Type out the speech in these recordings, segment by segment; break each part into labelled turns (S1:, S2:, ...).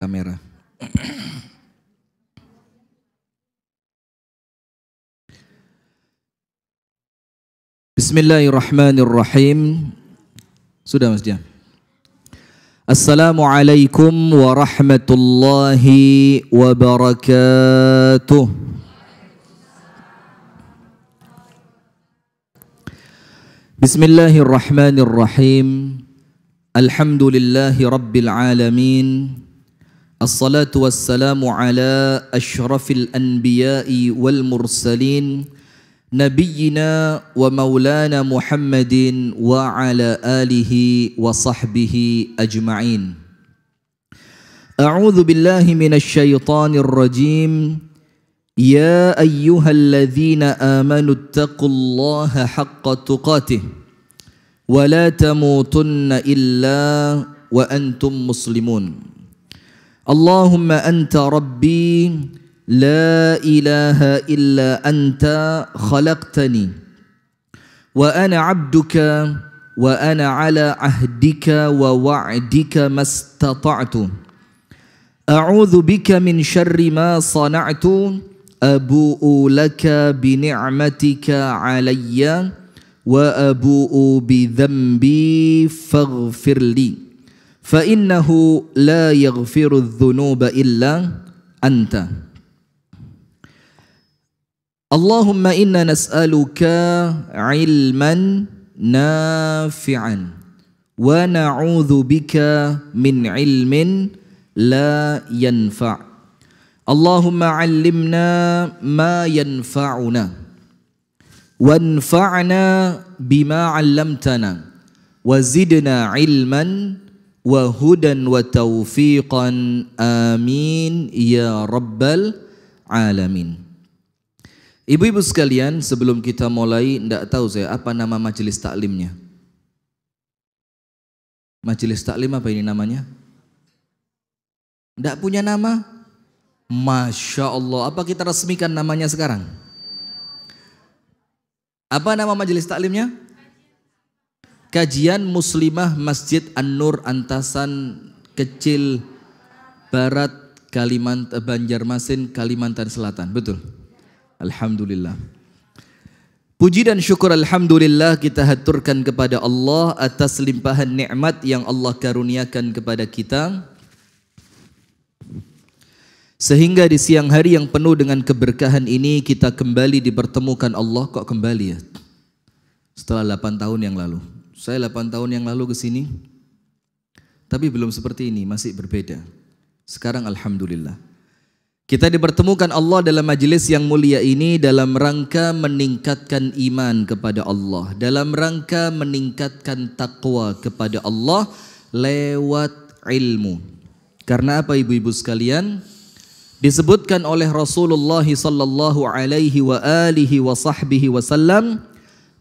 S1: kamera. Bismillahirrahmanirrahim. Sudah Mas Jam. Assalamualaikum warahmatullahi wabarakatuh. Bismillahirrahmanirrahim. Alhamdulillahi rabbil alamin. Assalatu wassalamu ala ashrafil anbiya'i wal mursalin. Nabiyyina wa maulana Muhammadin wa ala alihi wa sahbihi ajma'in. A'udzu billahi minasy syaithanir rajim. Ya ayyuhalladzina amanu taqullaha haqqa tuqatih wa la tamutunna illa wa antum muslimun. Allahumma anta rabbi لا إله إلا أنت خلقتني وأنا عبدك وأنا على عهدك ووعدك ما استطعت أعوذ بك من شر ما صنعت أبوء لك بنعمتك علي وأبوء بذنبي فاغفر لي فإنه لا يغفر الذنوب إلا أنت. Allahumma inna nas'aluka ilman nafi'an wa na'udzu bika min ilmin la yanfa'. Allahumma 'allimna ma yanfa'una wanfa'na bima 'allamtana wa zidna ilman wa hudan wa taufiqan amin ya rabbal alamin. Ibu-ibu sekalian, sebelum kita mulai, tidak tahu saya apa nama majelis taklimnya. Majelis taklim apa ini namanya? Tidak punya nama? Masya Allah, apa kita resmikan namanya sekarang? Apa nama majelis taklimnya? Kajian Muslimah Masjid An-Nur Antasan Kecil Barat Banjarmasin Kalimantan Selatan, betul? Alhamdulillah. Puji dan syukur alhamdulillah kita haturkan kepada Allah atas limpahan nikmat yang Allah karuniakan kepada kita, sehingga di siang hari yang penuh dengan keberkahan ini kita kembali dipertemukan Allah. Kok kembali ya? Setelah 8 tahun yang lalu. Saya 8 tahun yang lalu ke sini, tapi belum seperti ini, masih berbeda. Sekarang alhamdulillah kita dipertemukan Allah dalam majelis yang mulia ini dalam rangka meningkatkan iman kepada Allah, dalam rangka meningkatkan takwa kepada Allah lewat ilmu. Karena apa ibu-ibu sekalian? Disebutkan oleh Rasulullah sallallahu alaihi wa alihi wa sahbihi wasallam,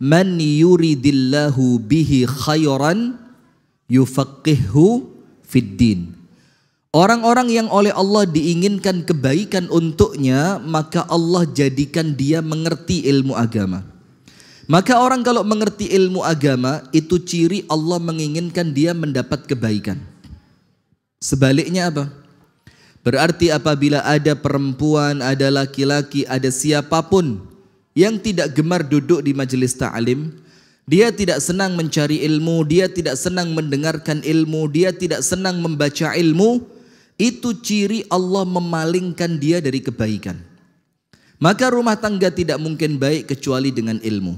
S1: man yuridillahu bihi khairan yufaqihu fid din. Orang-orang yang oleh Allah diinginkan kebaikan untuknya, maka Allah jadikan dia mengerti ilmu agama. Maka orang kalau mengerti ilmu agama, itu ciri Allah menginginkan dia mendapat kebaikan. Sebaliknya apa? Berarti apabila ada perempuan, ada laki-laki, ada siapapun yang tidak gemar duduk di majelis ta'lim, dia tidak senang mencari ilmu, dia tidak senang mendengarkan ilmu, dia tidak senang membaca ilmu, itu ciri Allah memalingkan dia dari kebaikan. Maka rumah tangga tidak mungkin baik kecuali dengan ilmu.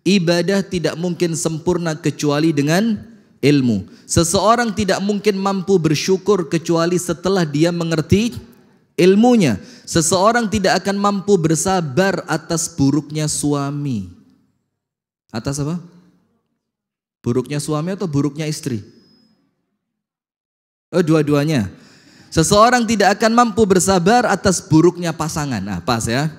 S1: Ibadah tidak mungkin sempurna kecuali dengan ilmu. Seseorang tidak mungkin mampu bersyukur kecuali setelah dia mengerti ilmunya. Seseorang tidak akan mampu bersabar atas buruknya suami. Atas apa? Buruknya suami atau buruknya istri? Oh, dua-duanya. Seseorang tidak akan mampu bersabar atas buruknya pasangan. Nah, pas ya.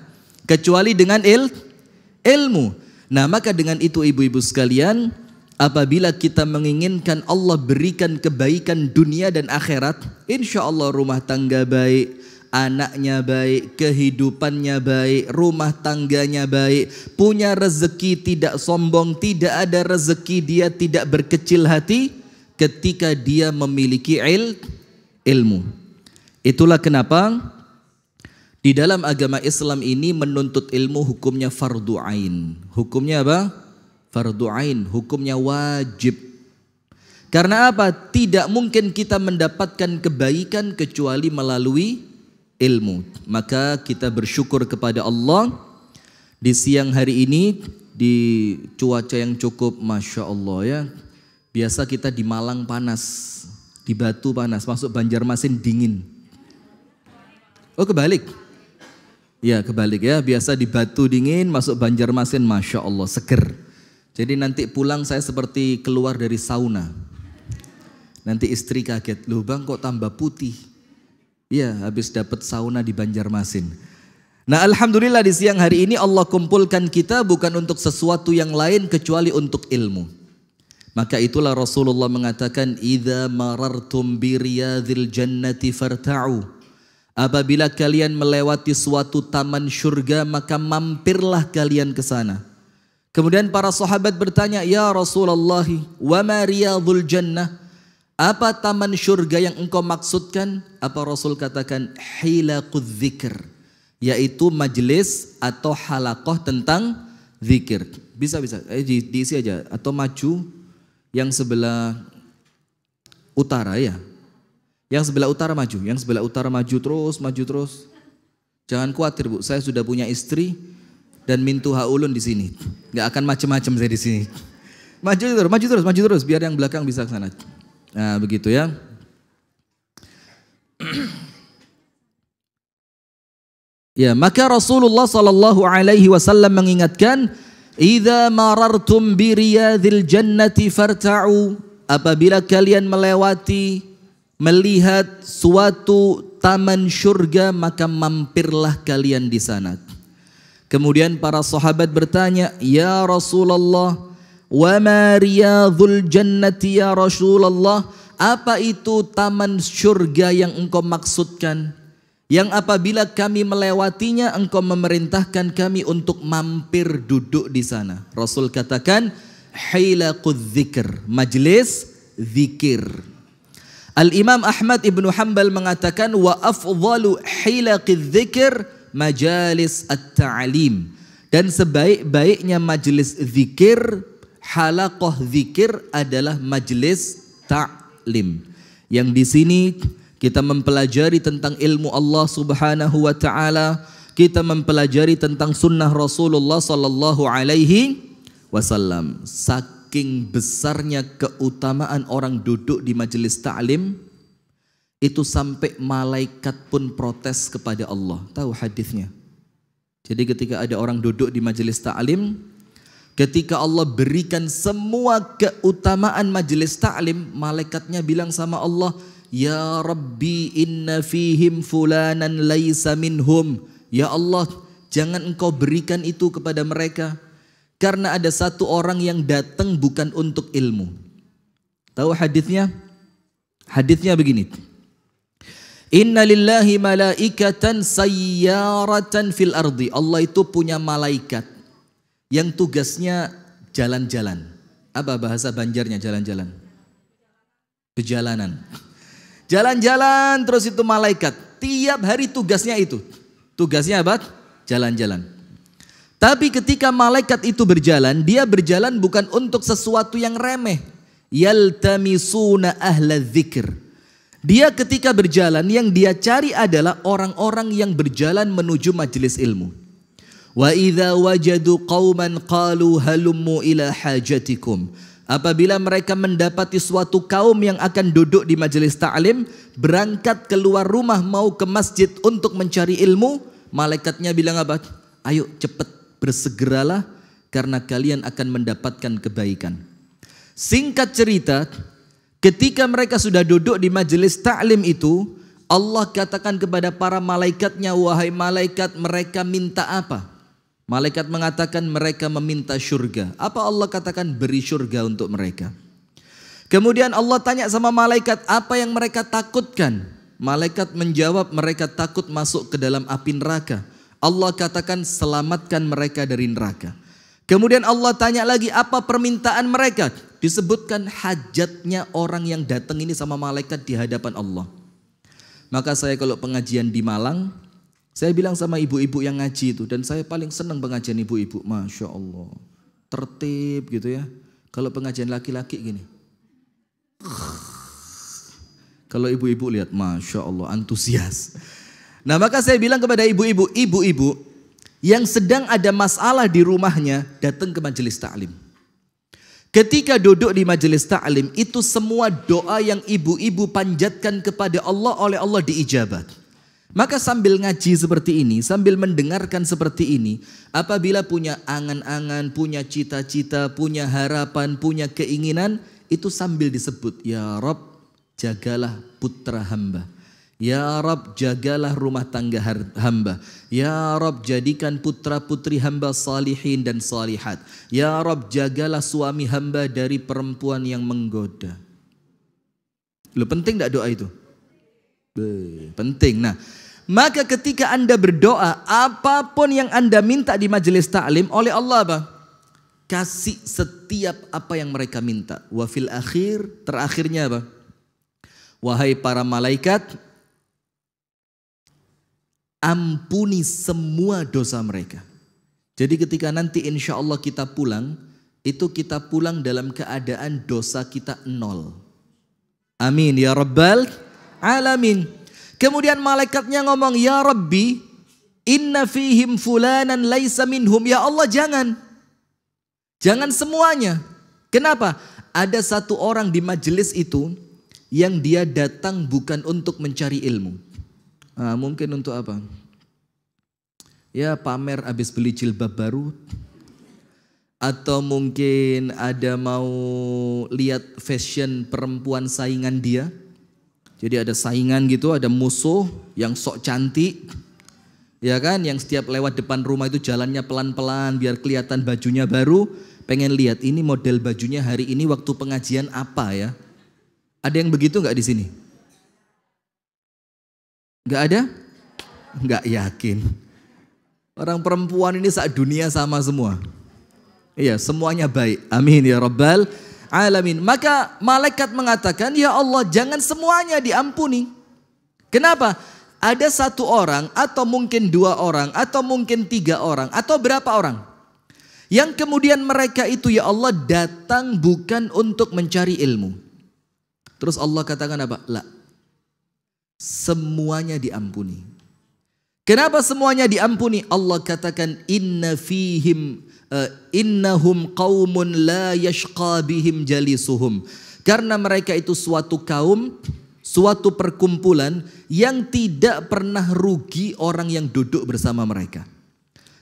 S1: Kecuali dengan ilmu. Nah, maka dengan itu ibu-ibu sekalian, apabila kita menginginkan Allah berikan kebaikan dunia dan akhirat, insya Allah rumah tangga baik, anaknya baik, kehidupannya baik, rumah tangganya baik, punya rezeki tidak sombong, tidak ada rezeki dia tidak berkecil hati ketika dia memiliki ilmu. Itulah kenapa di dalam agama Islam ini menuntut ilmu hukumnya fardu ain. Hukumnya apa? Fardu ain, hukumnya wajib. Karena apa? Tidak mungkin kita mendapatkan kebaikan kecuali melalui ilmu. Maka kita bersyukur kepada Allah di siang hari ini di cuaca yang cukup Masya Allah ya. Biasa kita di Malang panas, di Batu panas, masuk Banjarmasin dingin. Oh kebalik? Ya kebalik ya, biasa di Batu dingin, masuk Banjarmasin Masya Allah seger. Jadi nanti pulang saya seperti keluar dari sauna. Nanti istri kaget, loh bang kok tambah putih? Iya habis dapat sauna di Banjarmasin. Nah alhamdulillah di siang hari ini Allah kumpulkan kita bukan untuk sesuatu yang lain kecuali untuk ilmu. Maka itulah Rasulullah mengatakan idza marartum bi riyadhil jannati farta'u. Apabila kalian melewati suatu taman surga maka mampirlah kalian ke sana. Kemudian para sahabat bertanya, "Ya Rasulullah, wa ma riyadhul jannah?" Apa taman surga yang engkau maksudkan? Apa Rasul katakan? Hilaqudz dzikr, yaitu majelis atau halaqah tentang zikir. Bisa diisi aja atau maju. Yang sebelah utara ya. Yang sebelah utara maju, yang sebelah utara maju terus. Jangan khawatir Bu, saya sudah punya istri dan mintu haulun di sini. Enggak akan macam-macam saya di sini. Maju terus biar yang belakang bisa ke sana. Nah, begitu ya. Ya, maka Rasulullah sallallahu alaihi wasallam mengingatkan idza marartum bi riyadhil jannati farta'u. Apabila kalian melihat suatu taman surga maka mampirlah kalian di sana. Kemudian para sahabat bertanya, "Ya Rasulullah, wa ma riyadhul jannati ya Rasulullah?" Apa itu taman surga yang engkau maksudkan? Yang apabila kami melewatinya engkau memerintahkan kami untuk mampir duduk di sana. Rasul katakan hilaqudz dzikr, majelis zikir. Al-Imam Ahmad Ibnu Hanbal mengatakan wa afdalu hilaqidz dzikr majalis at-ta'lim. Dan sebaik-baiknya majelis zikir, halaqah zikir adalah majelis ta'lim. Yang di sini kita mempelajari tentang ilmu Allah Subhanahu wa taala, kita mempelajari tentang sunnah Rasulullah sallallahu alaihi wasallam. Saking besarnya keutamaan orang duduk di majelis ta'lim, itu sampai malaikat pun protes kepada Allah. Tahu hadisnya? Jadi ketika ada orang duduk di majelis ta'lim, ketika Allah berikan semua keutamaan majelis ta'lim, malaikatnya bilang sama Allah, "Ya Rabbi inna fihim fulanan laisa minhum." Ya Allah, jangan engkau berikan itu kepada mereka. Karena ada satu orang yang datang bukan untuk ilmu. Tahu hadisnya? Hadisnya begini. Inna lillahi malaikatan sayyaratan fil ardi. Allah itu punya malaikat yang tugasnya jalan-jalan. Apa bahasa Banjarnya jalan-jalan? Kejalanan. Jalan-jalan terus itu malaikat. Tiap hari tugasnya itu. Tugasnya apa? Jalan-jalan. Tapi ketika malaikat itu berjalan, dia berjalan bukan untuk sesuatu yang remeh. Yaltamisuna ahla dzikr. Dia ketika berjalan yang dia cari adalah orang-orang yang berjalan menuju majelis ilmu. Wa idza wajadu qauman qalu halummu ila hajatikum. Apabila mereka mendapati suatu kaum yang akan duduk di majelis ta'lim, berangkat keluar rumah mau ke masjid untuk mencari ilmu, malaikatnya bilang apa? Ayo cepat bersegeralah karena kalian akan mendapatkan kebaikan. Singkat cerita, ketika mereka sudah duduk di majelis ta'lim itu, Allah katakan kepada para malaikatnya, wahai malaikat, mereka minta apa? Malaikat mengatakan mereka meminta surga. Apa Allah katakan? Beri surga untuk mereka. Kemudian Allah tanya sama malaikat, apa yang mereka takutkan? Malaikat menjawab, mereka takut masuk ke dalam api neraka. Allah katakan selamatkan mereka dari neraka. Kemudian Allah tanya lagi, apa permintaan mereka? Disebutkan hajatnya orang yang datang ini sama malaikat di hadapan Allah. Maka saya kalau pengajian di Malang, saya bilang sama ibu-ibu yang ngaji itu, dan saya paling senang pengajian ibu-ibu, Masya Allah, tertib gitu ya. Kalau pengajian laki-laki gini, kalau ibu-ibu lihat, Masya Allah, antusias. Nah maka saya bilang kepada ibu-ibu, ibu-ibu yang sedang ada masalah di rumahnya, datang ke majelis ta'lim. Ketika duduk di majelis ta'lim, itu semua doa yang ibu-ibu panjatkan kepada Allah, oleh Allah diijabat. Maka sambil ngaji seperti ini, sambil mendengarkan seperti ini, apabila punya angan-angan, punya cita-cita, punya harapan, punya keinginan, itu sambil disebut, Ya Rabb, jagalah putra hamba. Ya Rabb, jagalah rumah tangga hamba. Ya Rabb, jadikan putra putri hamba salihin dan salihat. Ya Rabb, jagalah suami hamba dari perempuan yang menggoda. Loh, penting tidak doa itu? Penting. Nah, maka ketika Anda berdoa, apapun yang Anda minta di majelis ta'lim, oleh Allah apa? Kasih setiap apa yang mereka minta. Wa fil akhir, terakhirnya apa? Wahai para malaikat, ampuni semua dosa mereka. Jadi ketika nanti insya Allah kita pulang, itu kita pulang dalam keadaan dosa kita 0. Amin ya Rabbal Alamin. Kemudian malaikatnya ngomong, Ya Rabbi, inna fihim fulanan laisa minhum. Ya Allah, jangan. Jangan semuanya. Kenapa? Ada satu orang di majelis itu yang dia datang bukan untuk mencari ilmu. Nah, mungkin untuk apa? Ya pamer habis beli jilbab baru. Atau mungkin ada mau lihat fashion perempuan saingan dia. Jadi ada saingan gitu, ada musuh yang sok cantik. Ya kan, yang setiap lewat depan rumah itu jalannya pelan-pelan biar kelihatan bajunya baru. Pengen lihat ini model bajunya hari ini waktu pengajian apa ya. Ada yang begitu nggak di sini? Nggak ada? Nggak yakin. Orang perempuan ini saat dunia sama semua. Iya, semuanya baik. Amin ya Rabbal Alamin. Maka malaikat mengatakan, Ya Allah, jangan semuanya diampuni. Kenapa? Ada satu orang, atau mungkin 2 orang, atau mungkin 3 orang, atau berapa orang, yang kemudian mereka itu, Ya Allah, datang bukan untuk mencari ilmu. Terus Allah katakan apa? La. Semuanya diampuni. Kenapa semuanya diampuni? Allah katakan innahum qaumun la yashqa bihim jalisuhum. Karena mereka itu suatu kaum, suatu perkumpulan yang tidak pernah rugi orang yang duduk bersama mereka.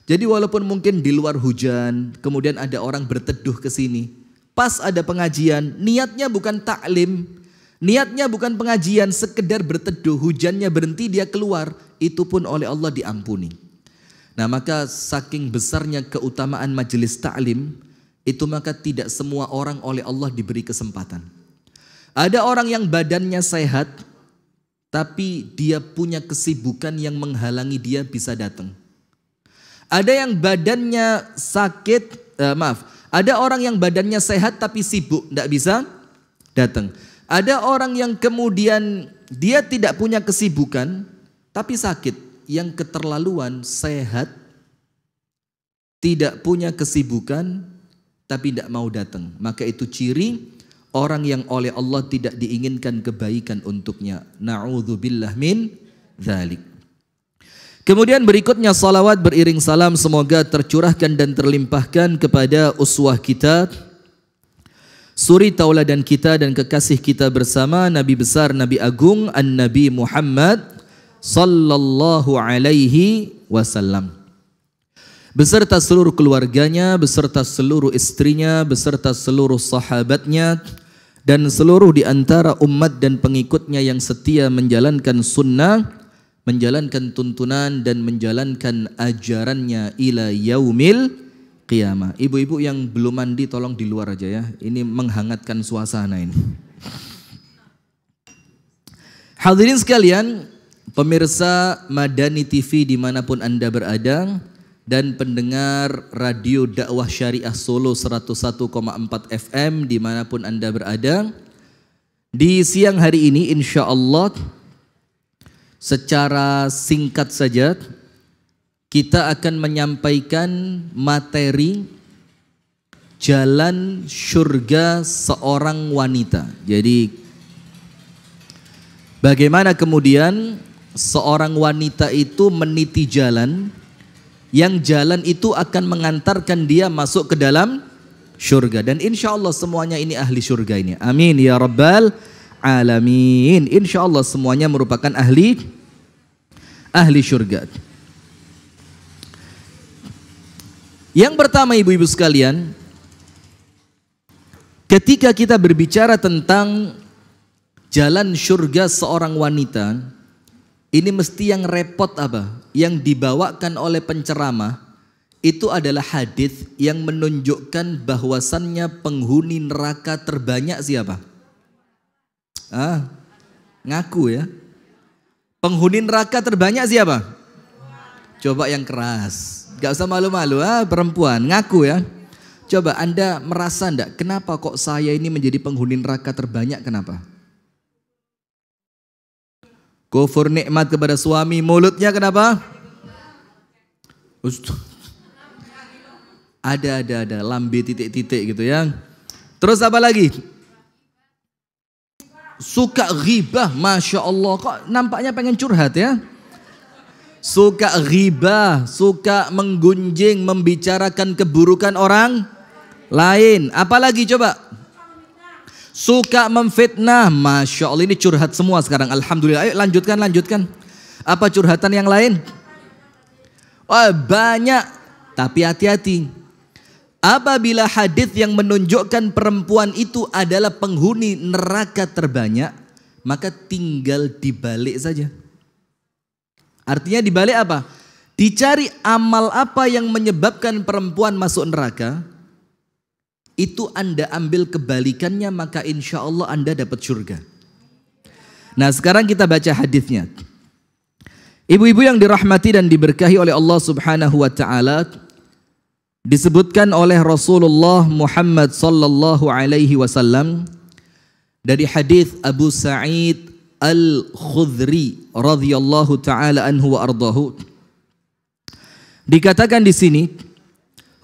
S1: Jadi walaupun mungkin di luar hujan, kemudian ada orang berteduh ke sini, pas ada pengajian, niatnya bukan taklim. Niatnya bukan pengajian, sekedar berteduh, hujannya berhenti, dia keluar, itu pun oleh Allah diampuni. Nah maka saking besarnya keutamaan majelis ta'lim, itu maka tidak semua orang oleh Allah diberi kesempatan. Ada orang yang badannya sehat, tapi dia punya kesibukan yang menghalangi dia bisa datang. Ada yang badannya sakit, ada orang yang badannya sehat tapi sibuk, tidak bisa datang. Ada orang yang kemudian dia tidak punya kesibukan tapi sakit, yang keterlaluan sehat, tidak punya kesibukan tapi tidak mau datang. Maka itu ciri orang yang oleh Allah tidak diinginkan kebaikan untuknya. Na'udzubillah min dzalik. Kemudian berikutnya salawat beriring salam semoga tercurahkan dan terlimpahkan kepada uswah kita, suri tauladan kita dan kekasih kita bersama, Nabi besar, Nabi agung, An-Nabi Muhammad sallallahu alaihi wasallam. Beserta seluruh keluarganya, beserta seluruh istrinya, beserta seluruh sahabatnya, dan seluruh di antara umat dan pengikutnya yang setia menjalankan sunnah, menjalankan tuntunan dan menjalankan ajarannya ila yaumil qiyamah. Ibu-ibu yang belum mandi tolong di luar aja ya. Ini menghangatkan suasana ini. Hadirin sekalian, pemirsa Madani TV dimanapun Anda berada, dan pendengar radio dakwah syariah Solo 101,4 FM dimanapun Anda berada, di siang hari ini insya Allah Secara singkat saja kita akan menyampaikan materi jalan surga seorang wanita. Jadi bagaimana kemudian seorang wanita itu meniti jalan, yang jalan itu akan mengantarkan dia masuk ke dalam surga. Dan insya Allah semuanya ini ahli surga ini. Amin ya rabbal alamin. Insya Allah semuanya merupakan ahli surga. Yang pertama ibu-ibu sekalian, ketika kita berbicara tentang jalan surga seorang wanita, ini mesti yang repot apa? Yang dibawakan oleh penceramah itu adalah hadis yang menunjukkan bahwasannya penghuni neraka terbanyak siapa? Ngaku ya. Penghuni neraka terbanyak siapa? Coba yang keras. Gak usah malu-malu, perempuan, ngaku ya. Coba Anda merasa enggak, kenapa kok saya ini menjadi penghuni neraka terbanyak, kenapa? Kufur nikmat kepada suami, mulutnya kenapa? Ada, lambe titik-titik gitu ya. Terus apa lagi? Suka ghibah, Masya Allah, kok nampaknya pengen curhat ya. Suka ghibah, suka menggunjing, membicarakan keburukan orang lain. Apalagi coba? Suka memfitnah, Masya Allah, ini curhat semua sekarang. Alhamdulillah, ayo lanjutkan. Apa curhatan yang lain? Banyak, tapi hati-hati. Apabila hadis yang menunjukkan perempuan itu adalah penghuni neraka terbanyak, maka tinggal dibalik saja. Artinya dibalik apa? Dicari amal apa yang menyebabkan perempuan masuk neraka, itu Anda ambil kebalikannya, maka insya Allah Anda dapat surga. Nah sekarang kita baca hadisnya. Ibu-ibu yang dirahmati dan diberkahi oleh Allah subhanahu wa ta'ala, disebutkan oleh Rasulullah Muhammad sallallahu alaihi wasallam dari hadis Abu Sa'id Al-Khudri radhiyallahu taala anhu wa ardahu. Dikatakan di sini,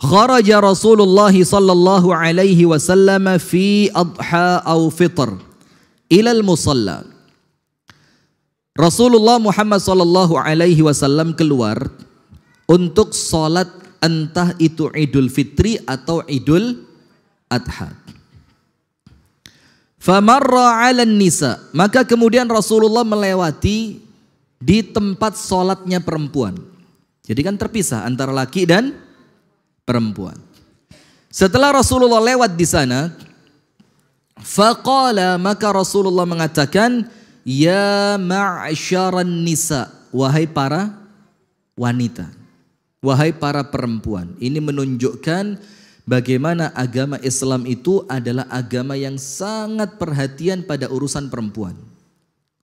S1: kharaja Rasulullah sallallahu alaihi wasallam fi adha au fitr ila al-musalla. Rasulullah Muhammad sallallahu alaihi wasallam keluar untuk salat, entah itu Idul Fitri atau Idul Adha. Famarra 'alan nisa, maka kemudian Rasulullah melewati di tempat salatnya perempuan. Jadi kan terpisah antara laki dan perempuan. Setelah Rasulullah lewat di sana, faqala, maka Rasulullah mengatakan, ya ma'syaran nisa, wahai para wanita, wahai para perempuan. Ini menunjukkan bagaimana agama Islam itu adalah agama yang sangat perhatian pada urusan perempuan.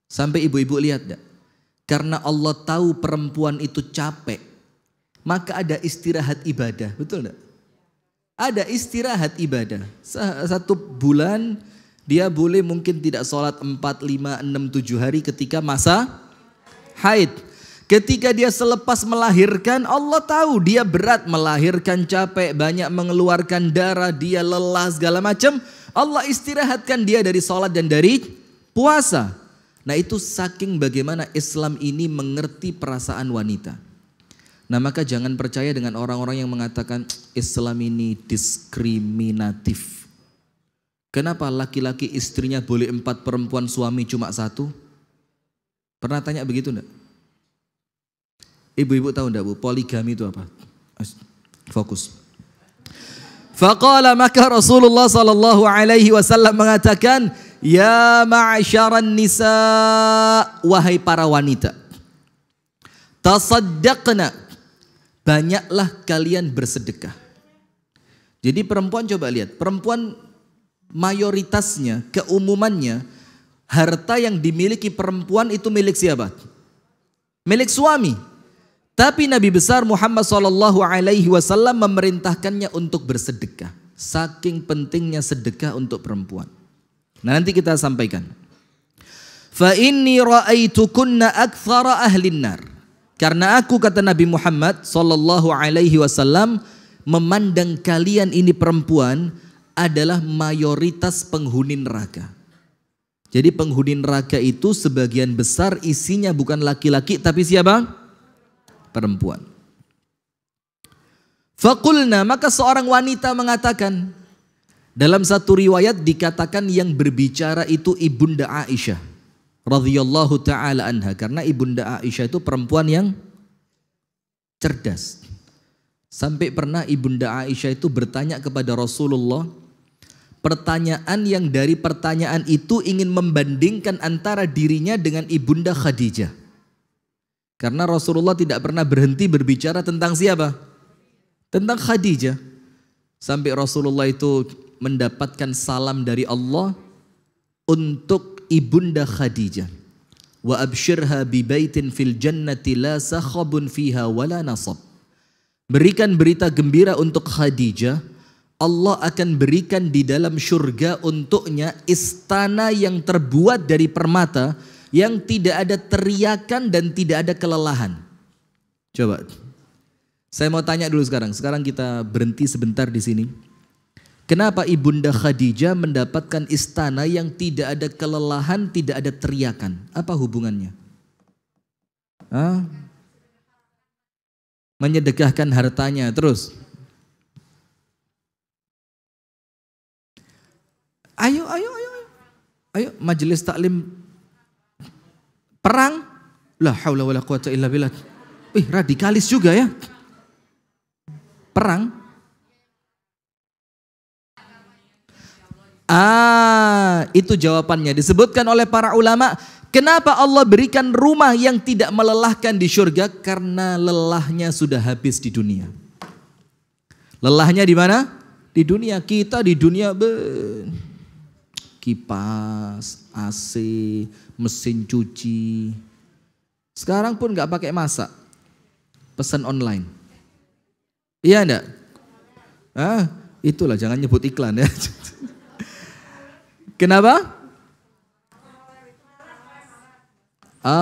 S1: Sampai ibu-ibu lihat enggak? Karena Allah tahu perempuan itu capek, maka ada istirahat ibadah, betul enggak? Ada istirahat ibadah. Satu bulan dia boleh mungkin tidak sholat 4, 5, 6, 7 hari ketika masa haid. Ketika dia selepas melahirkan, Allah tahu dia berat melahirkan, capek, banyak mengeluarkan darah, dia lelah segala macam. Allah istirahatkan dia dari sholat dan dari puasa. Nah itu saking bagaimana Islam ini mengerti perasaan wanita. Nah maka jangan percaya dengan orang-orang yang mengatakan Islam ini diskriminatif. Kenapa laki-laki istrinya boleh 4, perempuan suami cuma 1? Pernah tanya begitu enggak? Ibu-ibu tahu enggak Bu, poligami itu apa? Fokus. Faqala, maka Rasulullah sallallahu alaihi wasallam mengatakan, ya ma'syaran nisa, wahai para wanita, tasaddaqna, banyaklah kalian bersedekah. Jadi perempuan, coba lihat, perempuan mayoritasnya, keumumannya, harta yang dimiliki perempuan itu milik siapa? Milik suami. Tapi Nabi besar Muhammad sallallahu alaihi wasallam memerintahkannya untuk bersedekah. Saking pentingnya sedekah untuk perempuan. Nah nanti kita sampaikan. Fa inni ra'aitukunna aktsara ahlin nar. Karena aku, kata Nabi Muhammad sallallahu alaihi wasallam, memandang kalian ini perempuan adalah mayoritas penghuni neraka. Jadi penghuni neraka itu sebagian besar isinya bukan laki-laki tapi siapa? Perempuan. Faqulna, maka seorang wanita mengatakan, dalam satu riwayat dikatakan yang berbicara itu Ibunda Aisyah radhiyallahu taala anha, karena Ibunda Aisyah itu perempuan yang cerdas. Sampai pernah Ibunda Aisyah itu bertanya kepada Rasulullah pertanyaan yang dari pertanyaan itu ingin membandingkan antara dirinya dengan Ibunda Khadijah. Karena Rasulullah tidak pernah berhenti berbicara tentang siapa? Tentang Khadijah. Sampai Rasulullah itu mendapatkan salam dari Allah untuk Ibunda Khadijah. Wa absyirha bi baitin fil jannati la sakhabun fiha wala nasab. Berikan berita gembira untuk Khadijah, Allah akan berikan di dalam surga untuknya istana yang terbuat dari permata, yang tidak ada teriakan dan tidak ada kelelahan. Coba, saya mau tanya dulu sekarang. Sekarang kita berhenti sebentar di sini. Kenapa Ibunda Khadijah mendapatkan istana yang tidak ada kelelahan, tidak ada teriakan? Apa hubungannya? Menyedekahkan hartanya. Terus, ayo majelis taklim perang. La haula wala quwata illa billah. Radikalis juga ya. Perang. Itu jawabannya. Disebutkan oleh para ulama, kenapa Allah berikan rumah yang tidak melelahkan di surga? Karena lelahnya sudah habis di dunia. Lelahnya di mana? Di dunia. Kita di dunia kipas, AC, mesin cuci. Sekarang pun nggak pakai masak, pesan online. Iya enggak? Itulah, jangan nyebut iklan ya. Kenapa?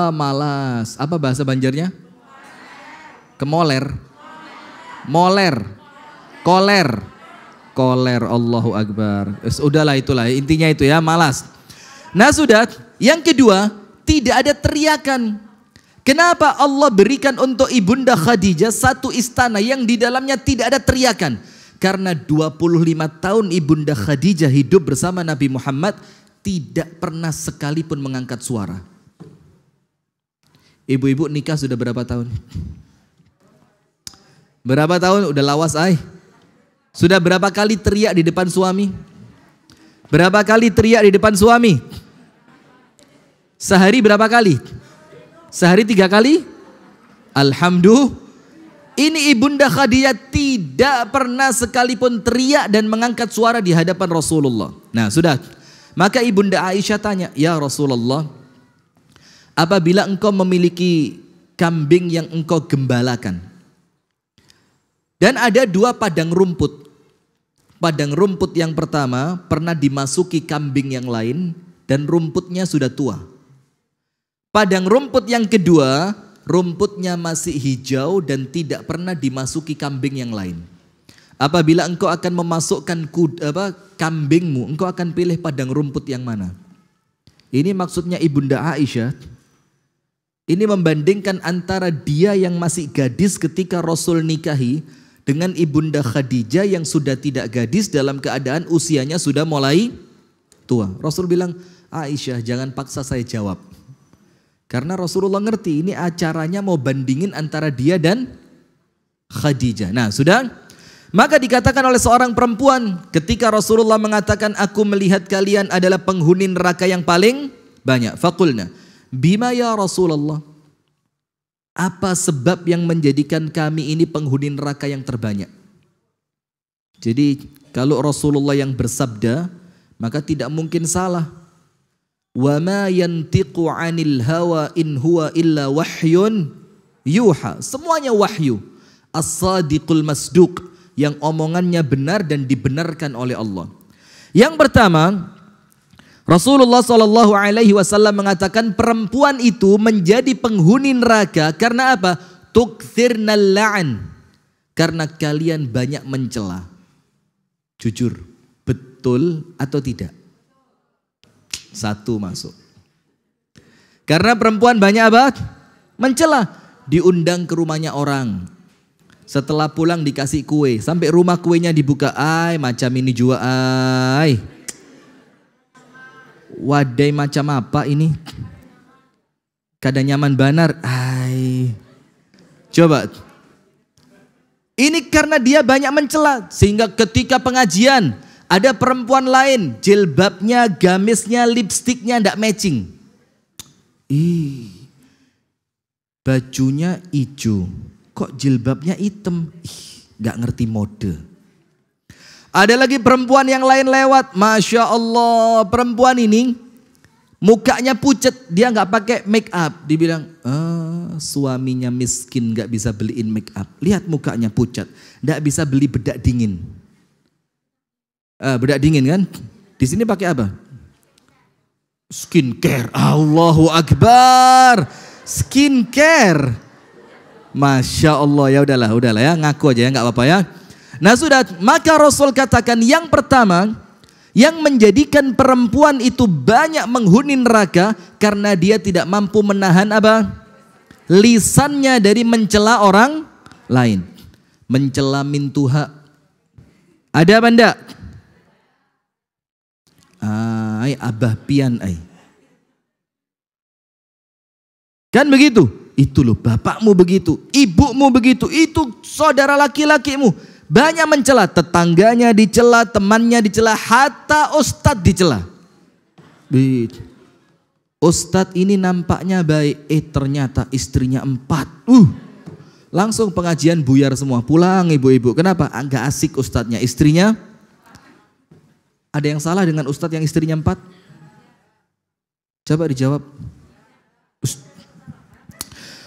S1: Malas. Apa bahasa Banjarnya? Kemoler. Moler. Koler. Koler, Allahu Akbar. Udahlah, itulah intinya itu ya, malas. Nah sudah, yang kedua, tidak ada teriakan. Kenapa Allah berikan untuk Ibunda Khadijah satu istana yang di dalamnya tidak ada teriakan? Karena 25 tahun Ibunda Khadijah hidup bersama Nabi Muhammad, tidak pernah sekalipun mengangkat suara. Ibu-ibu nikah sudah berapa tahun? Berapa tahun? Udah lawas ay. Sudah berapa kali teriak di depan suami? Berapa kali teriak di depan suami? Sehari berapa kali? Sehari 3 kali? Alhamdulillah. Ini Ibunda Khadijah tidak pernah sekalipun teriak dan mengangkat suara di hadapan Rasulullah. Nah sudah. Maka Ibunda Aisyah tanya, ya Rasulullah, apabila engkau memiliki kambing yang engkau gembalakan, dan ada 2 padang rumput. Padang rumput yang pertama pernah dimasuki kambing yang lain dan rumputnya sudah tua. Padang rumput yang kedua, rumputnya masih hijau dan tidak pernah dimasuki kambing yang lain. Apabila engkau akan memasukkan kambingmu, engkau akan pilih padang rumput yang mana? Ini maksudnya Ibunda Aisyah. Ini membandingkan antara dia yang masih gadis ketika Rasul nikahi dengan Ibunda Khadijah yang sudah tidak gadis dalam keadaan usianya sudah mulai tua. Rasul bilang, Aisyah jangan paksa saya jawab. Karena Rasulullah ngerti ini acaranya mau bandingin antara dia dan Khadijah. Nah sudah, maka dikatakan oleh seorang perempuan ketika Rasulullah mengatakan aku melihat kalian adalah penghuni neraka yang paling banyak. Faqulna, bima ya Rasulullah? Apa sebab yang menjadikan kami ini penghuni neraka yang terbanyak? Jadi kalau Rasulullah yang bersabda, maka tidak mungkin salah. Wa ma yantiqu 'anil hawa in huwa illa wahyun yuha. Semuanya wahyu. As-sadiqul masduq, yang omongannya benar dan dibenarkan oleh Allah. Yang pertama, Rasulullah Shallallahu Alaihi Wasallam mengatakan perempuan itu menjadi penghuni neraka karena apa? Tukthirnal la'an, karena kalian banyak mencela. Jujur, betul atau tidak? Satu masuk. Karena perempuan banyak apa? Mencela. Diundang ke rumahnya orang. Setelah pulang dikasih kue. Sampai rumah kuenya dibuka. Ay, macam ini juga ay. Wadai macam apa ini? Kada nyaman banar. Ay. Coba. Ini karena dia banyak mencela. Sehingga ketika pengajian ada perempuan lain. Jilbabnya, gamisnya, lipstiknya tidak matching. Bajunya hijau. Kok jilbabnya hitam? Gak ngerti mode. Ada lagi perempuan yang lain lewat. Masya Allah, perempuan ini mukanya pucat. Dia gak pakai make up. Dibilang, suaminya miskin gak bisa beliin make up. Lihat mukanya pucat. Gak bisa beli bedak dingin. Bedak dingin kan? Di sini pakai apa? Skincare. Allahu Akbar. Skincare. Masya Allah, ya udahlah ya, ngaku aja ya, nggak apa-apa ya. Nah sudah, maka Rasul katakan yang pertama, yang menjadikan perempuan itu banyak menghuni neraka karena dia tidak mampu menahan apa? Lisannya dari mencela orang lain. Mencela min tuha. Ada apa enggak? Ay, abah pian ay. Kan begitu? Itu loh, bapakmu begitu, ibumu begitu, itu saudara laki-lakimu. Banyak mencela, tetangganya dicela, temannya dicela, hatta ustadz dicela. Ustadz ini nampaknya baik, ternyata istrinya 4. Langsung pengajian buyar semua, pulang ibu-ibu. Kenapa? Enggak asik ustadznya, istrinya. Ada yang salah dengan ustadz yang istrinya 4? Coba dijawab.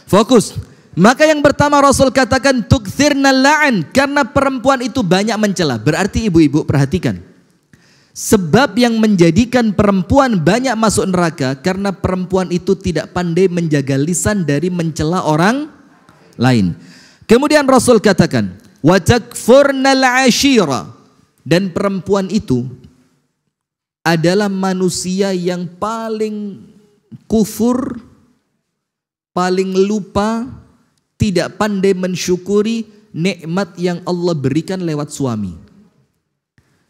S1: Fokus. Maka yang pertama Rasul katakan tukthirnal la'an, karena perempuan itu banyak mencela. Berarti ibu-ibu perhatikan. Sebab yang menjadikan perempuan banyak masuk neraka karena perempuan itu tidak pandai menjaga lisan dari mencela orang lain. Kemudian Rasul katakan wa takfurnal ashira, dan perempuan itu adalah manusia yang paling kufur, paling lupa, tidak pandai mensyukuri nikmat yang Allah berikan lewat suami.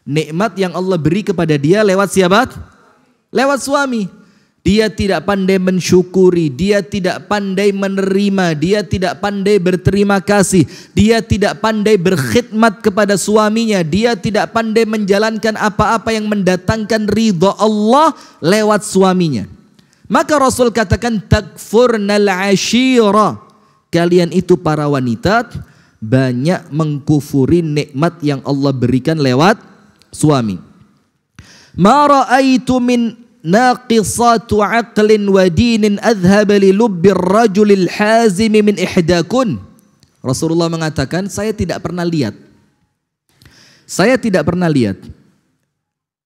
S1: Nikmat yang Allah beri kepada dia lewat siapa? Lewat suami. Dia tidak pandai mensyukuri, dia tidak pandai menerima, dia tidak pandai berterima kasih, dia tidak pandai berkhidmat kepada suaminya, dia tidak pandai menjalankan apa-apa yang mendatangkan ridha Allah lewat suaminya. Maka Rasul katakan takfurnal ashira, kalian itu para wanita banyak mengkufuri nikmat yang Allah berikan lewat suami. Ma ra'aitu min naqisatu aqlin wa dinin adhhab li lubbir rajulil hazimi min ihdakun. Rasulullah mengatakan, saya tidak pernah lihat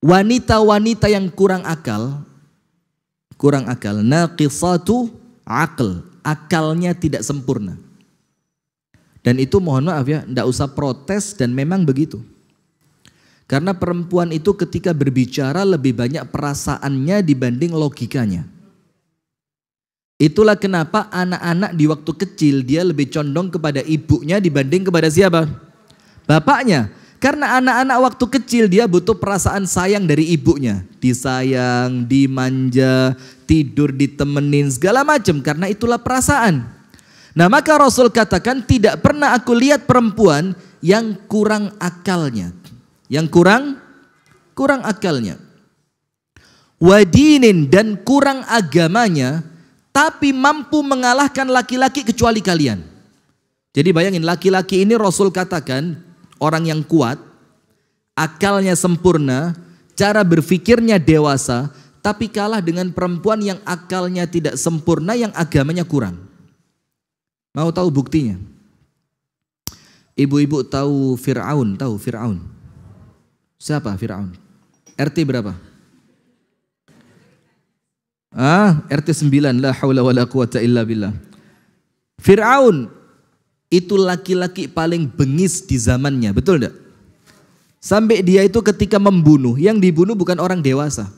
S1: wanita-wanita yang kurang akal, naqisatu aql, akalnya tidak sempurna. Dan itu mohon maaf ya, tidak usah protes, dan memang begitu. Karena perempuan itu ketika berbicara lebih banyak perasaannya dibanding logikanya. Itulah kenapa anak-anak di waktu kecil dia lebih condong kepada ibunya dibanding kepada siapa? Bapaknya. Karena anak-anak waktu kecil dia butuh perasaan sayang dari ibunya. Disayang, dimanja, tidur ditemenin, segala macam. Karena itulah perasaan. Nah maka Rasul katakan tidak pernah aku lihat perempuan yang kurang akalnya. Yang kurang akalnya. Wadinin, dan kurang agamanya, tapi mampu mengalahkan laki-laki kecuali kalian. Jadi bayangin, laki-laki ini Rasul katakan orang yang kuat, akalnya sempurna, cara berpikirnya dewasa, tapi kalah dengan perempuan yang akalnya tidak sempurna, yang agamanya kurang. Mau tahu buktinya? Ibu-ibu tahu Fir'aun? Siapa Fir'aun? RT berapa? RT 9, la haula wala quwata illa billah. Fir'aun itu laki-laki paling bengis di zamannya, betul enggak? Sampai dia itu ketika membunuh, yang dibunuh bukan orang dewasa.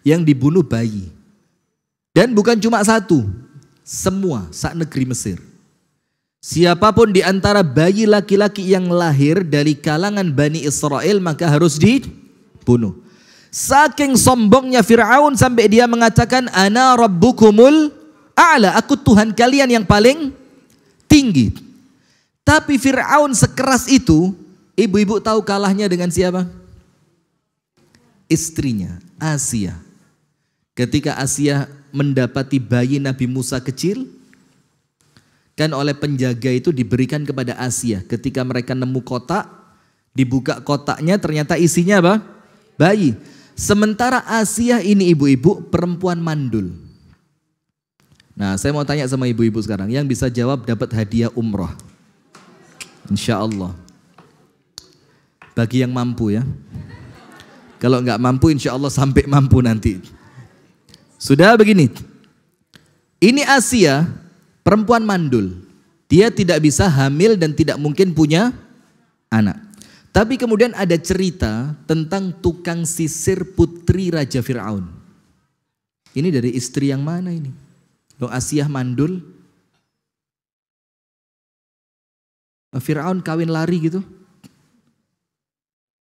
S1: Yang dibunuh bayi. Dan bukan cuma satu, semua sak negeri Mesir. Siapapun di antara bayi laki-laki yang lahir dari kalangan Bani Israel maka harus dibunuh. Saking sombongnya Fir'aun sampai dia mengatakan ana rabbukumul a'la, aku Tuhan kalian yang paling tinggi. Tapi Fir'aun sekeras itu, ibu-ibu tahu kalahnya dengan siapa? Istrinya, Asia. Ketika Asia mendapati bayi Nabi Musa kecil, kan oleh penjaga itu diberikan kepada Asia. Ketika mereka nemu kotak, dibuka kotaknya ternyata isinya apa? Bayi. Sementara Asia ini ibu-ibu perempuan mandul. Nah, saya mau tanya sama ibu-ibu sekarang, yang bisa jawab dapat hadiah umroh. Insya Allah. Bagi yang mampu ya. Kalau nggak mampu insya Allah sampai mampu nanti. Sudah begini. Ini Asia, perempuan mandul. Dia tidak bisa hamil dan tidak mungkin punya anak. Tapi kemudian ada cerita tentang tukang sisir putri Raja Fir'aun. Ini dari istri yang mana ini? Loh, Asia mandul. Fir'aun kawin lari gitu.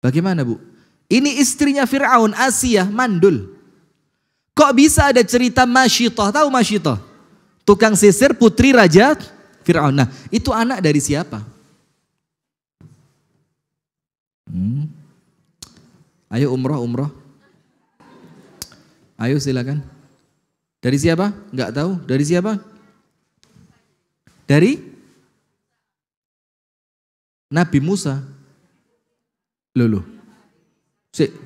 S1: Bagaimana bu? Ini istrinya Fir'aun, Asia mandul. Kok bisa ada cerita Masyitah? Tahu Masyitah? Tukang sisir putri Raja Fir'aun. Nah, itu anak dari siapa? Ayo umroh. Ayo silakan. Dari siapa? Enggak tahu. Dari siapa? Dari Nabi Musa. Loh.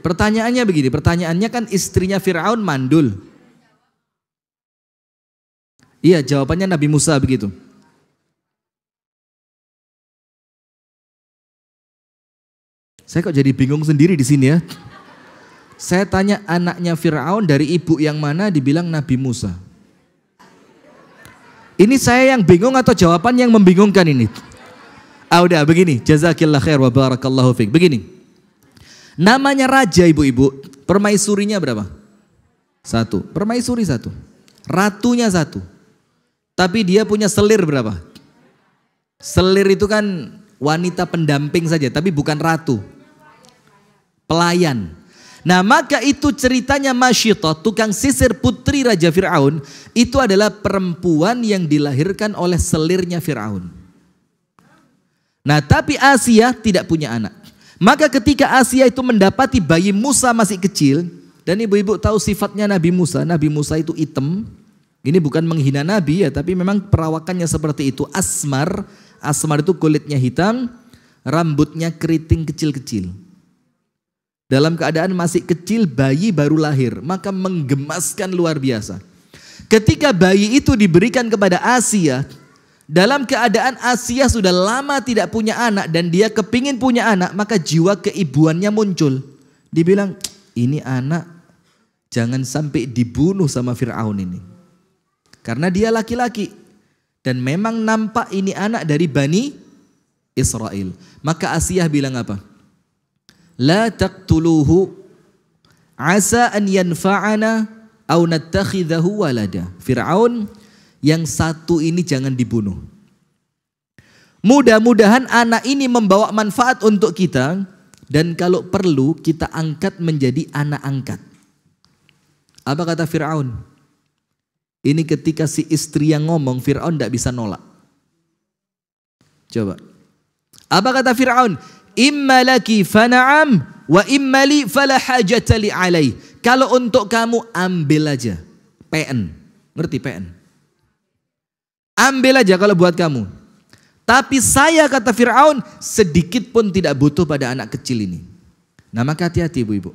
S1: Pertanyaannya begini, pertanyaannya kan istrinya Fir'aun mandul. Iya, jawabannya Nabi Musa begitu. Saya kok jadi bingung sendiri di sini ya. Saya tanya anaknya Fir'aun dari ibu yang mana, dibilang Nabi Musa. Ini saya yang bingung atau jawaban yang membingungkan ini? Udah begini, jazakillah khair wa barakallahu fiik. Begini, namanya raja ibu-ibu, permaisurinya berapa? 1, permaisuri 1, ratunya 1. Tapi dia punya selir berapa? Selir itu kan wanita pendamping saja, tapi bukan ratu. Pelayan. Nah, maka itu ceritanya Masyitah, tukang sisir putri Raja Fir'aun, itu adalah perempuan yang dilahirkan oleh selirnya Fir'aun. Nah, tapi Asia tidak punya anak. Maka ketika Asia itu mendapati bayi Musa masih kecil, dan ibu-ibu tahu sifatnya Nabi Musa itu hitam. Ini bukan menghina Nabi ya, tapi memang perawakannya seperti itu. Asmar itu kulitnya hitam, rambutnya keriting kecil-kecil. Dalam keadaan masih kecil, bayi baru lahir, maka menggemaskan luar biasa. Ketika bayi itu diberikan kepada Asia, dalam keadaan Asia sudah lama tidak punya anak dan dia kepingin punya anak, maka jiwa keibuannya muncul. Dibilang, ini anak jangan sampai dibunuh sama Fir'aun ini. Karena dia laki-laki. Dan memang nampak ini anak dari Bani Israel. Maka Asia bilang apa? La taqtuluhu asa an yanfa'ana aw nattakhidhahu walada. Fir'aun, yang satu ini jangan dibunuh. Mudah-mudahan anak ini membawa manfaat untuk kita, dan kalau perlu kita angkat menjadi anak angkat. Apa kata Fir'aun? Ini ketika si istri yang ngomong, Fir'aun tidak bisa nolak. Coba. Apa kata Fir'aun? Imma laki fana'am wa imma li fala hajata li alaih. Kalau untuk kamu ambil aja. PN. Ngerti PN? Ambil aja kalau buat kamu. Tapi saya, kata Fir'aun, sedikit pun tidak butuh pada anak kecil ini. Nah, maka hati-hati ibu-ibu.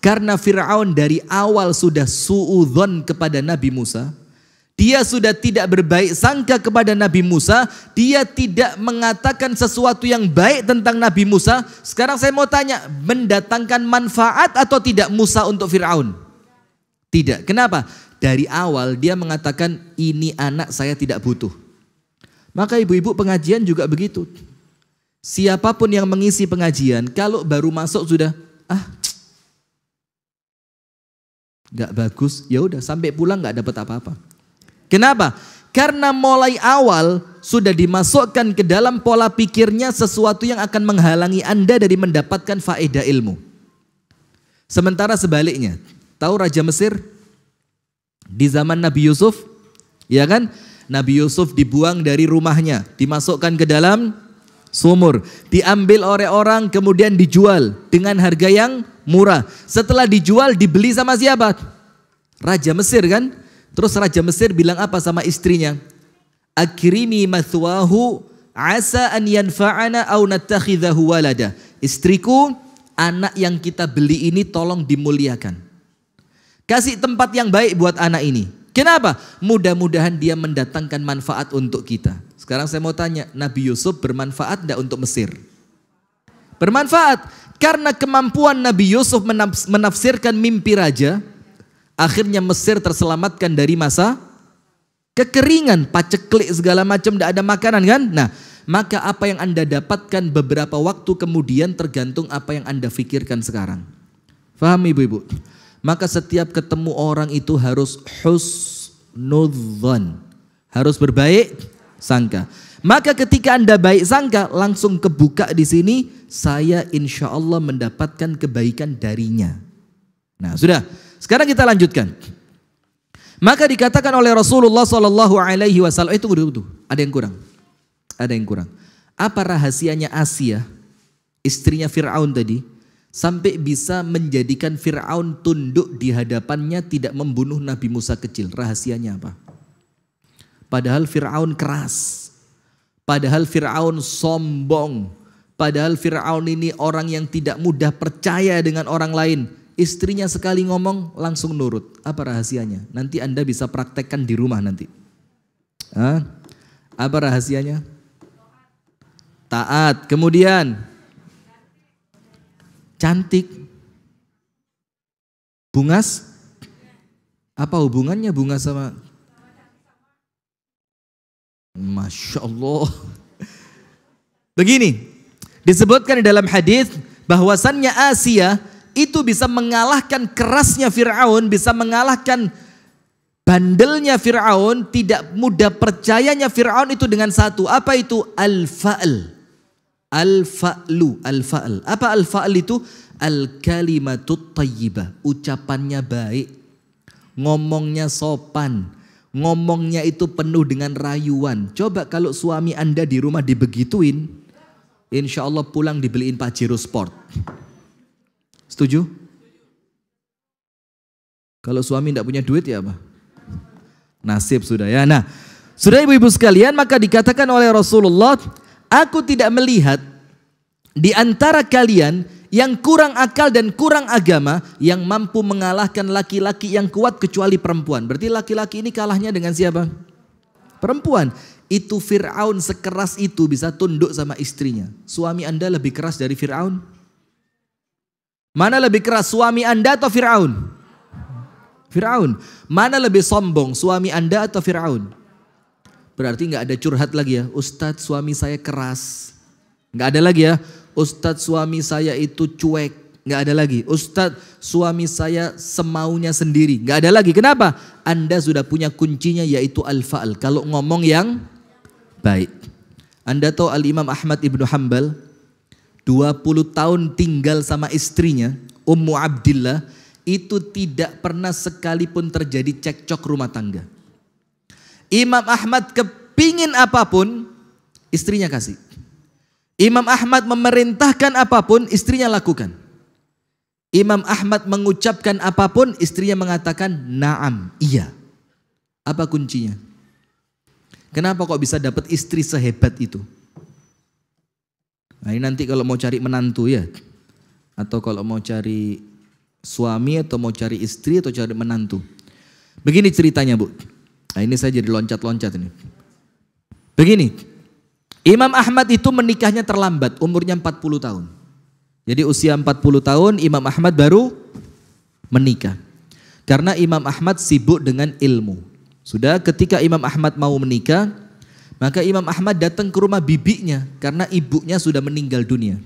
S1: Karena Fir'aun dari awal sudah suudzon kepada Nabi Musa. Dia sudah tidak berbaik sangka kepada Nabi Musa. Dia tidak mengatakan sesuatu yang baik tentang Nabi Musa. Sekarang saya mau tanya, mendatangkan manfaat atau tidak Musa untuk Fir'aun? Tidak. Kenapa? Dari awal dia mengatakan ini anak saya tidak butuh. Maka ibu-ibu pengajian juga begitu. Siapapun yang mengisi pengajian, kalau baru masuk sudah nggak bagus, ya udah sampai pulang nggak dapat apa-apa. Kenapa? Karena mulai awal sudah dimasukkan ke dalam pola pikirnya sesuatu yang akan menghalangi Anda dari mendapatkan faedah ilmu. Sementara sebaliknya, tahu Raja Mesir di zaman Nabi Yusuf, ya kan? Nabi Yusuf dibuang dari rumahnya, dimasukkan ke dalam sumur, diambil oleh orang, kemudian dijual dengan harga yang murah. Setelah dijual, dibeli sama siapa? Raja Mesir kan? Terus Raja Mesir bilang apa sama istrinya? Akrimi mathwahu asa an yanfa'ana aw nattakhidhahu walada. Istriku, anak yang kita beli ini tolong dimuliakan. Kasih tempat yang baik buat anak ini. Kenapa? Mudah-mudahan dia mendatangkan manfaat untuk kita. Sekarang saya mau tanya, Nabi Yusuf bermanfaat tidak untuk Mesir? Bermanfaat. Karena kemampuan Nabi Yusuf menafsirkan mimpi raja, akhirnya Mesir terselamatkan dari masa kekeringan, paceklik segala macam, tidak ada makanan kan? Nah, maka apa yang Anda dapatkan beberapa waktu kemudian tergantung apa yang Anda pikirkan sekarang. Faham ibu-ibu? Maka setiap ketemu orang itu harus husnudzon, harus berbaik sangka. Maka ketika Anda baik sangka, langsung kebuka di sini, saya insya Allah mendapatkan kebaikan darinya. Nah sudah, sekarang kita lanjutkan. Maka dikatakan oleh Rasulullah SAW, tunggu, ada yang kurang. Ada yang kurang. Apa rahasianya Asia, istrinya Fir'aun tadi, sampai bisa menjadikan Fir'aun tunduk di hadapannya, tidak membunuh Nabi Musa kecil? Rahasianya apa? Padahal Fir'aun keras, padahal Fir'aun sombong, padahal Fir'aun ini orang yang tidak mudah percaya dengan orang lain. Istrinya sekali ngomong langsung nurut. Apa rahasianya? Nanti Anda bisa praktekkan di rumah nanti. Apa rahasianya? Taat. Kemudian cantik. Bungas. Apa hubungannya bunga sama? Masya Allah. Begini, disebutkan di dalam hadis bahwasannya Asia itu bisa mengalahkan kerasnya Fir'aun, bisa mengalahkan bandelnya Fir'aun, tidak mudah percayanya Fir'aun itu dengan satu. Apa itu? Al-fa'l. Al-fa'lu, al-fa'l. Apa al-fa'l itu? Al-kalimatut tayyibah. Ucapannya baik, ngomongnya sopan, ngomongnya itu penuh dengan rayuan. Coba kalau suami Anda di rumah dibegituin, insya Allah pulang dibeliin Pajero Sport. Setuju? Kalau suami tidak punya duit ya apa? Nasib sudah ya. Nah, sudah ibu-ibu sekalian, maka dikatakan oleh Rasulullah, aku tidak melihat di antara kalian yang kurang akal dan kurang agama yang mampu mengalahkan laki-laki yang kuat kecuali perempuan. Berarti laki-laki ini kalahnya dengan siapa? Perempuan. Itu Fir'aun sekeras itu bisa tunduk sama istrinya. Suami Anda lebih keras dari Fir'aun? Mana lebih keras, suami Anda atau Fir'aun? Fir'aun. Mana lebih sombong, suami Anda atau Fir'aun? Berarti nggak ada curhat lagi ya. Ustadz, suami saya keras. Nggak ada lagi ya. Ustadz, suami saya itu cuek. Nggak ada lagi. Ustadz, suami saya semaunya sendiri. Nggak ada lagi. Kenapa? Anda sudah punya kuncinya, yaitu al-fa'al. Kalau ngomong yang baik. Anda tahu Al-Imam Ahmad Ibnu Hanbal 20 tahun tinggal sama istrinya Ummu Abdillah, itu tidak pernah sekalipun terjadi cekcok rumah tangga. Imam Ahmad kepingin apapun, istrinya kasih. Imam Ahmad memerintahkan apapun, istrinya lakukan. Imam Ahmad mengucapkan apapun, istrinya mengatakan na'am, iya. Apa kuncinya? Kenapa kok bisa dapat istri sehebat itu? Nah ini nanti kalau mau cari menantu ya, atau kalau mau cari suami, atau mau cari istri, atau cari menantu. Begini ceritanya Bu. Nah ini saya jadi loncat-loncat ini. Begini, Imam Ahmad itu menikahnya terlambat, umurnya 40 tahun. Jadi usia 40 tahun Imam Ahmad baru menikah. Karena Imam Ahmad sibuk dengan ilmu. Sudah ketika Imam Ahmad mau menikah, maka Imam Ahmad datang ke rumah bibinya karena ibunya sudah meninggal dunia.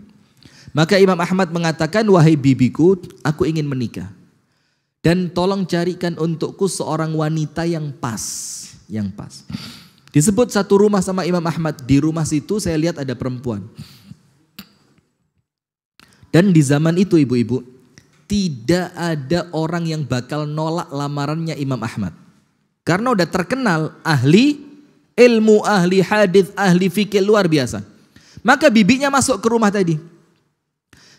S1: Maka Imam Ahmad mengatakan, wahai bibiku, aku ingin menikah. Dan tolong carikan untukku seorang wanita yang pas. Yang pas. Disebut satu rumah sama Imam Ahmad. Di rumah situ saya lihat ada perempuan. Dan di zaman itu ibu-ibu, tidak ada orang yang bakal nolak lamarannya Imam Ahmad. Karena udah terkenal ahli ilmu, ahli hadis, ahli fikih luar biasa. Maka bibinya masuk ke rumah tadi.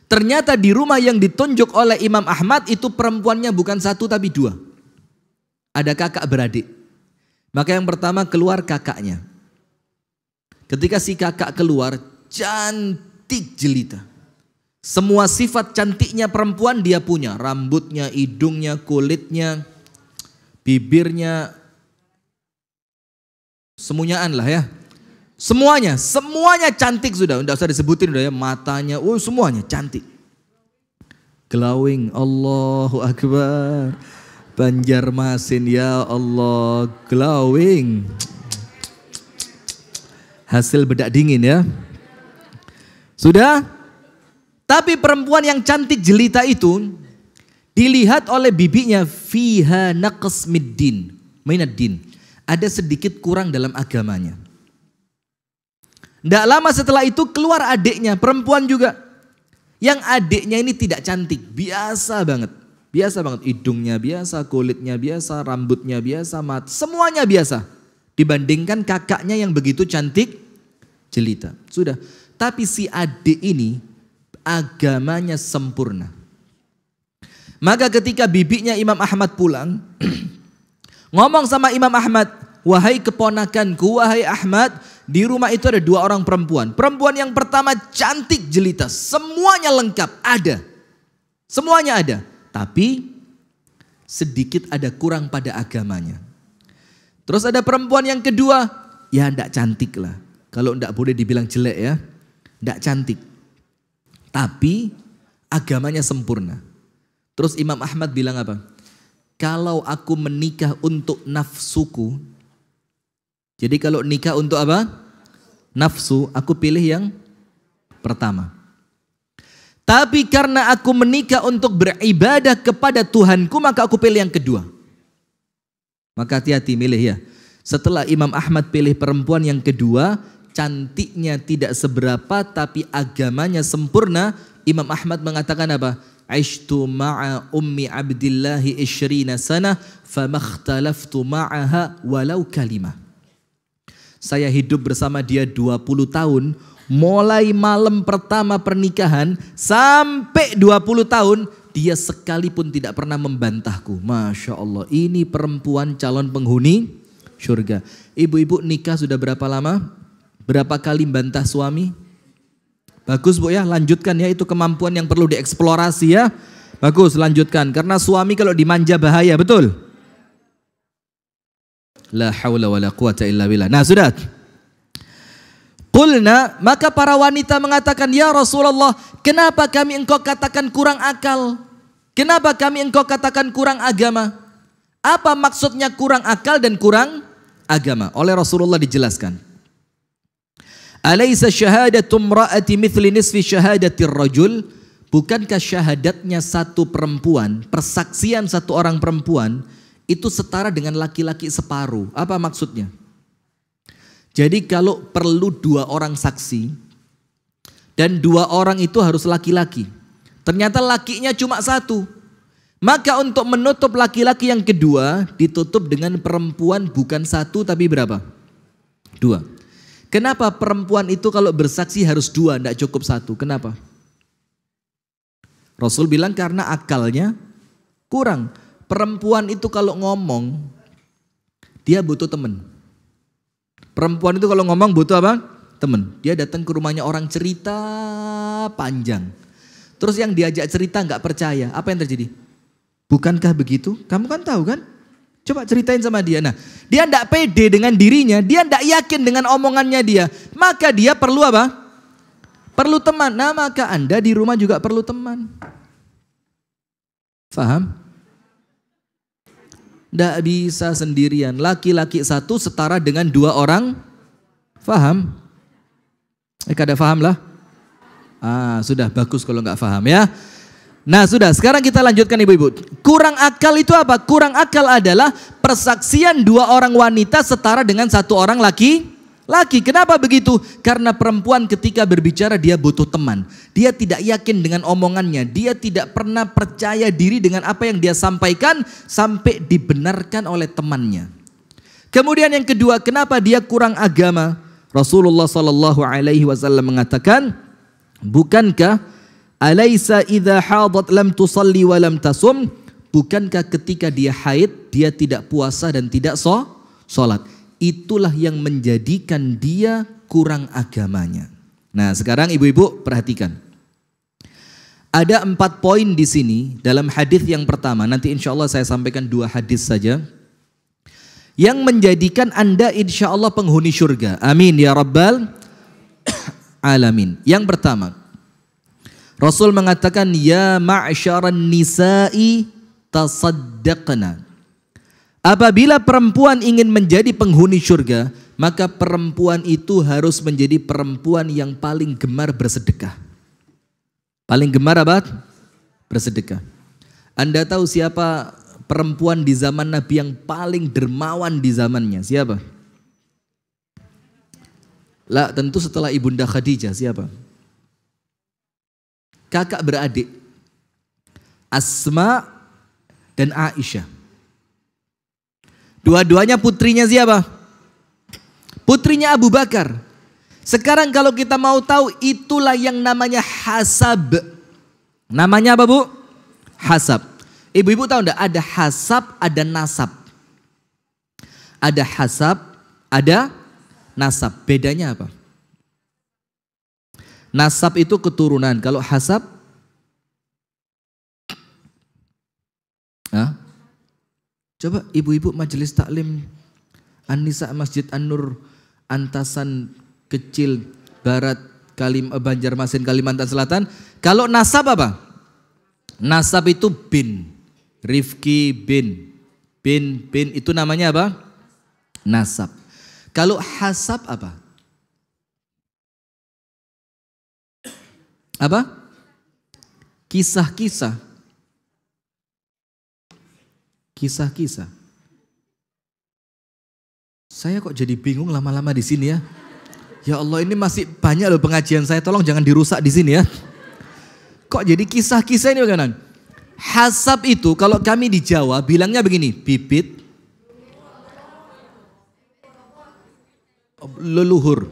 S1: Ternyata di rumah yang ditunjuk oleh Imam Ahmad itu perempuannya bukan satu tapi dua. Ada kakak beradik. Maka yang pertama keluar kakaknya. Ketika si kakak keluar, cantik jelita. Semua sifat cantiknya perempuan dia punya. Rambutnya, hidungnya, kulitnya, bibirnya. Semuanyaan lah ya. Semuanya cantik sudah. Tidak usah disebutin udah ya. Matanya, semuanya cantik. Glowing, Allahu Akbar. Banjarmasin ya Allah, glowing. Hasil bedak dingin ya. Sudah? Tapi perempuan yang cantik jelita itu dilihat oleh bibinya fiha naqs middin, minaddin. Ada sedikit kurang dalam agamanya. Tidak lama setelah itu keluar adiknya, perempuan juga. Yang adiknya ini tidak cantik, biasa banget. Biasa banget, hidungnya biasa, kulitnya biasa, rambutnya biasa, mata, semuanya biasa. Dibandingkan kakaknya yang begitu cantik, jelita. Sudah, tapi si adik ini agamanya sempurna. Maka ketika bibinya Imam Ahmad pulang, ngomong sama Imam Ahmad, wahai keponakanku, wahai Ahmad, di rumah itu ada dua orang perempuan. Perempuan yang pertama cantik jelita, semuanya lengkap, ada. Semuanya ada. Tapi sedikit ada kurang pada agamanya. Terus ada perempuan yang kedua, ya enggak cantik lah. Kalau enggak boleh dibilang jelek ya, enggak cantik. Tapi agamanya sempurna. Terus Imam Ahmad bilang apa? Kalau aku menikah untuk nafsuku, jadi kalau nikah untuk apa? Nafsu, aku pilih yang pertama. Tapi karena aku menikah untuk beribadah kepada Tuhanku, maka aku pilih yang kedua. Maka hati-hati milih ya. Setelah Imam Ahmad pilih perempuan yang kedua, cantiknya tidak seberapa tapi agamanya sempurna, Imam Ahmad mengatakan apa? Aishtu ma'a ummi Abdillahi 20 sana famakhtalaftu ma'aha walau kalimah. Saya hidup bersama dia 20 tahun, mulai malam pertama pernikahan sampai 20 tahun, dia sekalipun tidak pernah membantahku. Masya Allah, ini perempuan calon penghuni surga. Ibu-ibu nikah sudah berapa lama? Berapa kali bantah suami? Bagus Bu ya, lanjutkan ya, itu kemampuan yang perlu dieksplorasi ya. Bagus, lanjutkan, karena suami kalau dimanja bahaya, betul? La haula wa la quwata illa billah. Nah sudah. Qulna, maka para wanita mengatakan, ya Rasulullah, kenapa kami engkau katakan kurang akal? Kenapa kami engkau katakan kurang agama? Apa maksudnya kurang akal dan kurang agama? Oleh Rasulullah dijelaskan. Alaysa syahadatu imra'ati mithli nisfi syahadatir rajul? Bukankah syahadatnya satu perempuan, persaksian satu orang perempuan itu setara dengan laki-laki separuh? Apa maksudnya? Jadi kalau perlu 2 orang saksi dan 2 orang itu harus laki-laki, ternyata lakinya cuma 1, maka untuk menutup laki-laki yang kedua ditutup dengan perempuan bukan 1 tapi berapa? 2. Kenapa perempuan itu kalau bersaksi harus 2, tidak cukup 1? Kenapa? Rasul bilang karena akalnya kurang. Perempuan itu kalau ngomong, dia butuh teman. Perempuan itu kalau ngomong butuh apa? Teman. Dia datang ke rumahnya orang cerita panjang. Terus yang diajak cerita nggak percaya. Apa yang terjadi? Bukankah begitu? Kamu kan tahu kan? Coba ceritain sama dia. Nah, dia nggak pede dengan dirinya. Dia nggak yakin dengan omongannya dia. Maka dia perlu apa? Perlu teman. Nah, maka Anda di rumah juga perlu teman. Faham? Tidak bisa sendirian. Laki-laki satu setara dengan 2 orang. Faham? Kada faham lah. Sudah bagus kalau nggak faham ya. Nah sudah, sekarang kita lanjutkan ibu-ibu. Kurang akal itu apa? Kurang akal adalah persaksian 2 orang wanita setara dengan 1 orang laki. Kenapa begitu? Karena perempuan ketika berbicara dia butuh teman. Dia tidak yakin dengan omongannya. Dia tidak pernah percaya diri dengan apa yang dia sampaikan sampai dibenarkan oleh temannya. Kemudian yang kedua, kenapa dia kurang agama? Rasulullah SAW mengatakan, bukankah alaysa idza hadat lam tusalli wa lam tasum? Bukankah ketika dia haid dia tidak puasa dan tidak sholat? Itulah yang menjadikan dia kurang agamanya. Nah, sekarang ibu-ibu perhatikan. Ada 4 poin di sini dalam hadis yang pertama. Nanti insya Allah saya sampaikan 2 hadis saja yang menjadikan Anda insya Allah penghuni surga. Amin ya rabbal alamin. Yang pertama, Rasul mengatakan, ya ma'syaran nisa'i tasaddaqna. Apabila perempuan ingin menjadi penghuni surga, maka perempuan itu harus menjadi perempuan yang paling gemar bersedekah. Paling gemar apa? Bersedekah. Anda tahu siapa perempuan di zaman Nabi yang paling dermawan di zamannya? Siapa? Lah, tentu setelah Ibunda Khadijah. Siapa? Kakak beradik Asma dan Aisyah. Dua-duanya putrinya siapa? Putrinya Abu Bakar. Sekarang kalau kita mau tahu, itulah yang namanya hasab. Namanya apa, Bu? Hasab. Ibu-ibu tahu enggak? Ada hasab, ada nasab. Ada hasab, ada nasab. Bedanya apa? Nasab itu keturunan. Kalau hasab, coba ibu-ibu majelis taklim An-Nisa Masjid An-Nur Antasan Kecil Barat Banjarmasin Kalimantan Selatan. Kalau nasab apa? Nasab itu bin, Rifki bin itu namanya apa? Nasab. Kalau hasab apa? Apa? Kisah-kisah. Kisah-kisah. Saya kok jadi bingung lama-lama di sini ya. Ya Allah, ini masih banyak loh pengajian saya, tolong jangan dirusak di sini ya. Kok jadi kisah-kisah ini bagaimana? Hasab itu kalau kami di Jawa bilangnya begini, bibit, leluhur.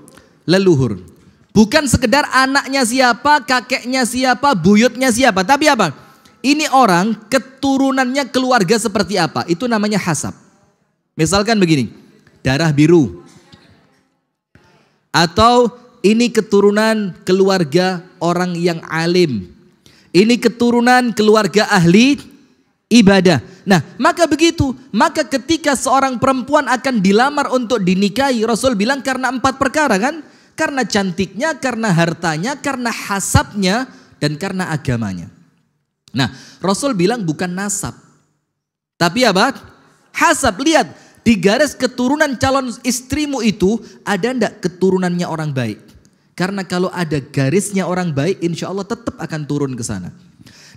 S1: Bukan sekedar anaknya siapa, kakeknya siapa, buyutnya siapa, tapi apa? Ini orang keturunannya keluarga seperti apa? Itu namanya hasab. Misalkan begini, darah biru. Atau ini keturunan keluarga orang yang alim. Ini keturunan keluarga ahli ibadah. Nah, maka begitu. Maka ketika seorang perempuan akan dilamar untuk dinikahi, Rasul bilang karena 4 perkara kan? Karena cantiknya, karena hartanya, karena hasabnya, dan karena agamanya. Nah, Rasul bilang bukan nasab. Tapi apa? Hasab. Lihat, di garis keturunan calon istrimu itu ada enggak keturunannya orang baik? Karena kalau ada garisnya orang baik, insya Allah tetap akan turun ke sana.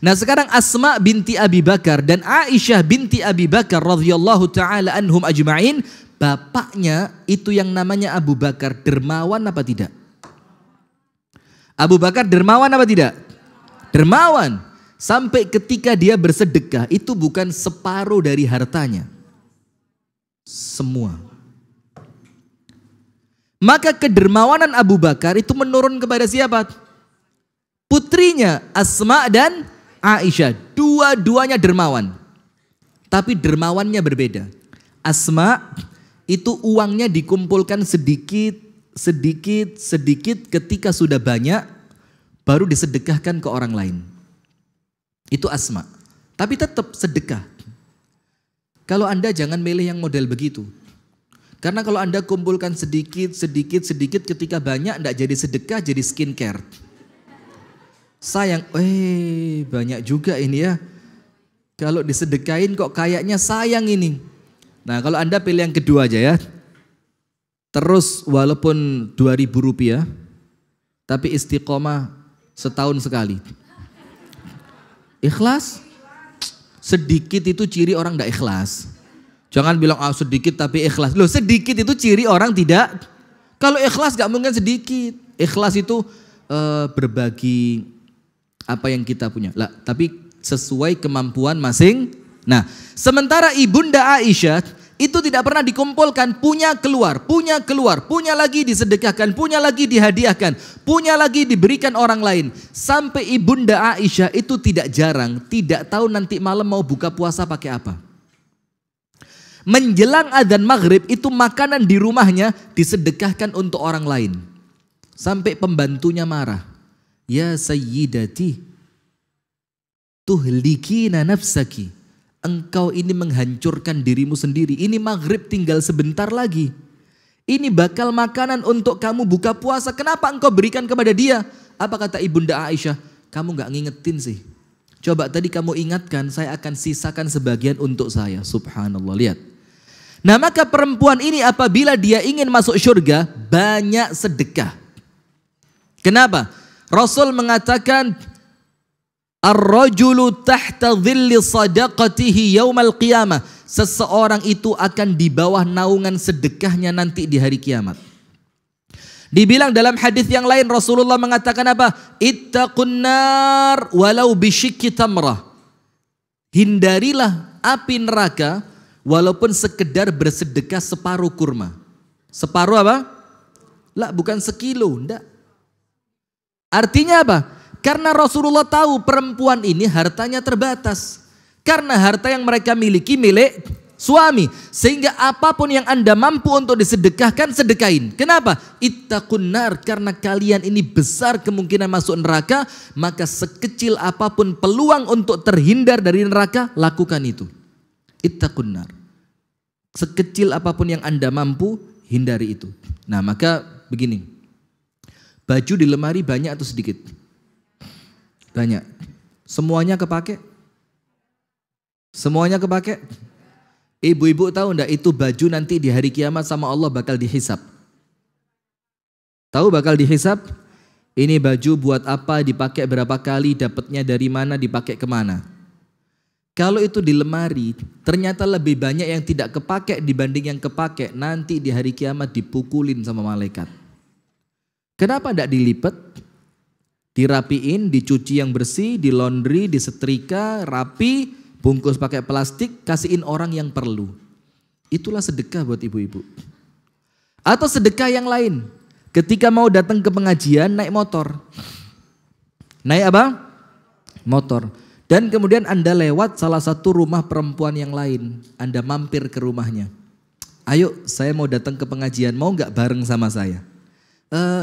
S1: Nah, sekarang Asma binti Abi Bakar dan Aisyah binti Abi Bakar radhiyallahu taala anhum ajma'in, bapaknya itu yang namanya Abu Bakar, dermawan apa tidak? Abu Bakar dermawan apa tidak? Dermawan. Sampai ketika dia bersedekah itu bukan separuh dari hartanya, semua. Maka kedermawanan Abu Bakar itu menurun kepada siapa? Putrinya Asma dan Aisyah. Dua-duanya dermawan, tapi dermawannya berbeda. Asma itu uangnya dikumpulkan sedikit ketika sudah banyak baru disedekahkan ke orang lain. Itu Asma. Tapi tetap sedekah. Kalau Anda jangan milih yang model begitu. Karena kalau Anda kumpulkan sedikit ketika banyak tidak jadi sedekah, jadi skincare. Sayang, banyak juga ini ya. Kalau disedekain kok kayaknya sayang ini. Nah kalau Anda pilih yang kedua aja ya. Terus walaupun 2.000 rupiah, tapi istiqomah setahun sekali. Ikhlas? Sedikit itu ciri orang tidak ikhlas. Jangan bilang sedikit tapi ikhlas. Loh sedikit itu ciri orang tidak. Kalau ikhlas gak mungkin sedikit. Ikhlas itu berbagi apa yang kita punya. Lah, tapi sesuai kemampuan masing. Nah, sementara Ibunda Aisyah itu tidak pernah dikumpulkan, punya keluar, punya lagi disedekahkan, punya lagi dihadiahkan, punya lagi diberikan orang lain. Sampai Ibunda Aisyah itu tidak jarang, tidak tahu nanti malam mau buka puasa pakai apa. Menjelang adzan maghrib itu makanan di rumahnya disedekahkan untuk orang lain. Sampai pembantunya marah. Ya sayyidati, tuhlikina nafsaki. Engkau ini menghancurkan dirimu sendiri. Ini maghrib tinggal sebentar lagi. Ini bakal makanan untuk kamu buka puasa. Kenapa engkau berikan kepada dia? Apa kata Ibunda Aisyah? Kamu gak ngingetin sih. Coba tadi kamu ingatkan, saya akan sisakan sebagian untuk saya. Subhanallah, lihat. Nah maka perempuan ini apabila dia ingin masuk surga, banyak sedekah. Kenapa? Rasul mengatakan, Ar-rajulu tahta dhilli sadaqatihi yaumal qiyamah. Seseorang itu akan di bawah naungan sedekahnya nanti di hari kiamat. Dibilang dalam hadis yang lain Rasulullah mengatakan apa? Ittaqun nar walau bisyikki tamrah. Hindarilah api neraka walaupun sekedar bersedekah separuh kurma. Separuh apa? Lah bukan sekilo, enggak. Artinya apa? Karena Rasulullah tahu perempuan ini hartanya terbatas. Karena harta yang mereka miliki milik suami. Sehingga apapun yang Anda mampu untuk disedekahkan, sedekain. Kenapa? Ittaqun nar, karena kalian ini besar kemungkinan masuk neraka. Maka sekecil apapun peluang untuk terhindar dari neraka, lakukan itu. Ittaqun nar. Sekecil apapun yang Anda mampu, hindari itu. Nah maka begini. Baju di lemari banyak atau sedikit? Banyak. Semuanya kepake? Semuanya kepake? Ibu-ibu tahu enggak itu baju nanti di hari kiamat sama Allah bakal dihisap? Tahu bakal dihisap? Ini baju buat apa, dipakai berapa kali, dapatnya dari mana, dipakai kemana? Kalau itu di lemari, ternyata lebih banyak yang tidak kepake dibanding yang kepake. Nanti di hari kiamat dipukulin sama malaikat. Kenapa enggak dilipat? Dirapiin, dicuci yang bersih, di laundry, disetrika, rapi, bungkus pakai plastik, kasihin orang yang perlu. Itulah sedekah buat ibu-ibu. Atau sedekah yang lain. Ketika mau datang ke pengajian, naik motor. Naik apa? Motor. Dan kemudian Anda lewat salah satu rumah perempuan yang lain. Anda mampir ke rumahnya. Ayo, saya mau datang ke pengajian, mau gak bareng sama saya?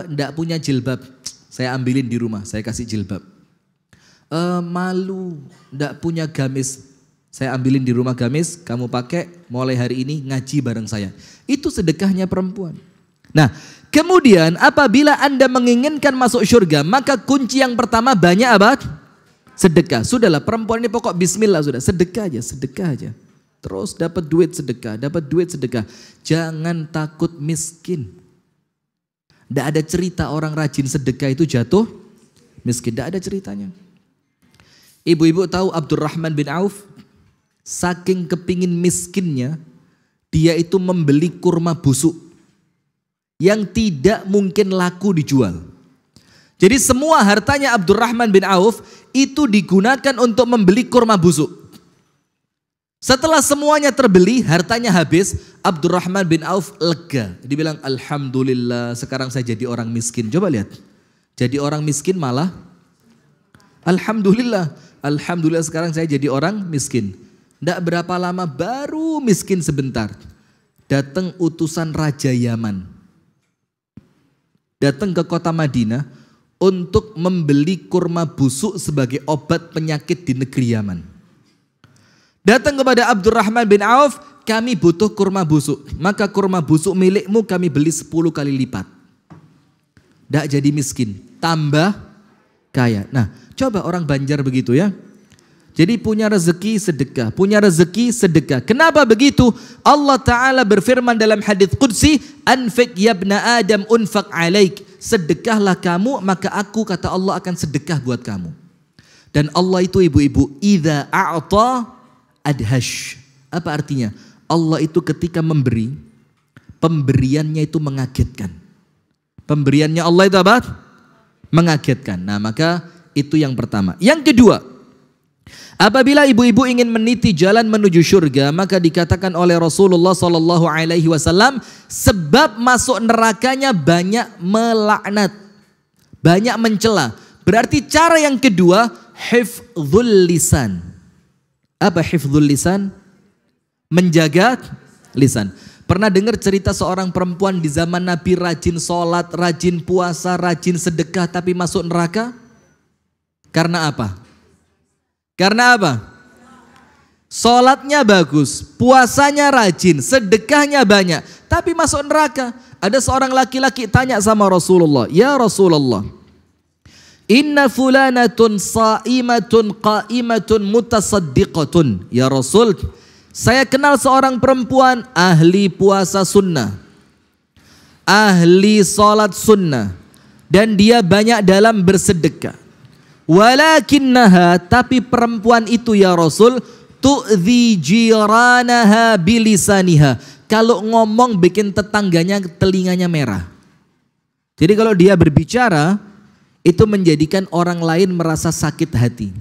S1: Nggak punya jilbab. Saya ambilin di rumah, saya kasih jilbab. Malu, ndak punya gamis. Saya ambilin di rumah gamis, kamu pakai mulai hari ini ngaji bareng saya. Itu sedekahnya perempuan. Nah, kemudian apabila Anda menginginkan masuk surga, maka kunci yang pertama banyak apa? Sedekah. Sudahlah, perempuan ini pokok bismillah sudah, sedekah aja, sedekah aja. Terus dapat duit sedekah, dapat duit sedekah. Jangan takut miskin. Tidak ada cerita orang rajin sedekah itu jatuh miskin. Tidak ada ceritanya. Ibu-ibu tahu Abdurrahman bin Auf? Saking kepingin miskinnya, dia itu membeli kurma busuk. Yang tidak mungkin laku dijual. Jadi semua hartanya Abdurrahman bin Auf itu digunakan untuk membeli kurma busuk. Setelah semuanya terbeli, hartanya habis, Abdurrahman bin Auf lega. Dia bilang, Alhamdulillah sekarang saya jadi orang miskin. Coba lihat, jadi orang miskin malah, Alhamdulillah, Alhamdulillah sekarang saya jadi orang miskin. Tidak berapa lama baru miskin sebentar. Datang utusan Raja Yaman. Datang ke kota Madinah untuk membeli kurma busuk sebagai obat penyakit di negeri Yaman. Datang kepada Abdurrahman bin Auf, kami butuh kurma busuk. Maka kurma busuk milikmu kami beli 10 kali lipat. Tidak jadi miskin, tambah kaya. Nah, coba orang Banjar begitu ya. Jadi punya rezeki sedekah, punya rezeki sedekah. Kenapa begitu? Allah Ta'ala berfirman dalam hadits qudsi, anfiq yabna Adam unfaq alaik. Sedekahlah kamu, maka aku, kata Allah, akan sedekah buat kamu. Dan Allah itu ibu-ibu, idza a'ta adhash. Apa artinya? Allah itu ketika memberi, pemberiannya itu mengagetkan. Pemberiannya Allah itu apa? Mengagetkan. Nah, maka itu yang pertama. Yang kedua, apabila ibu-ibu ingin meniti jalan menuju surga, maka dikatakan oleh Rasulullah sallallahu alaihi wasallam, sebab masuk nerakanya banyak melaknat, banyak mencela. Berarti cara yang kedua, hifdzul lisan. Apa hifdzul lisan? Menjaga lisan. Pernah dengar cerita seorang perempuan di zaman Nabi rajin sholat, rajin puasa, rajin sedekah tapi masuk neraka? Karena apa? Karena apa? Sholatnya bagus, puasanya rajin, sedekahnya banyak, tapi masuk neraka. Ada seorang laki-laki tanya sama Rasulullah, ya Rasulullah, inna fulanatun sa'imatun qa'imatun mutasaddiqatun. Ya Rasul, saya kenal seorang perempuan ahli puasa sunnah, ahli sholat sunnah, dan dia banyak dalam bersedekah. Walakinnaha, tapi perempuan itu ya Rasul, tu'dhi jiranaha bilisaniha. Kalau ngomong bikin tetangganya telinganya merah. Jadi kalau dia berbicara, itu menjadikan orang lain merasa sakit hati.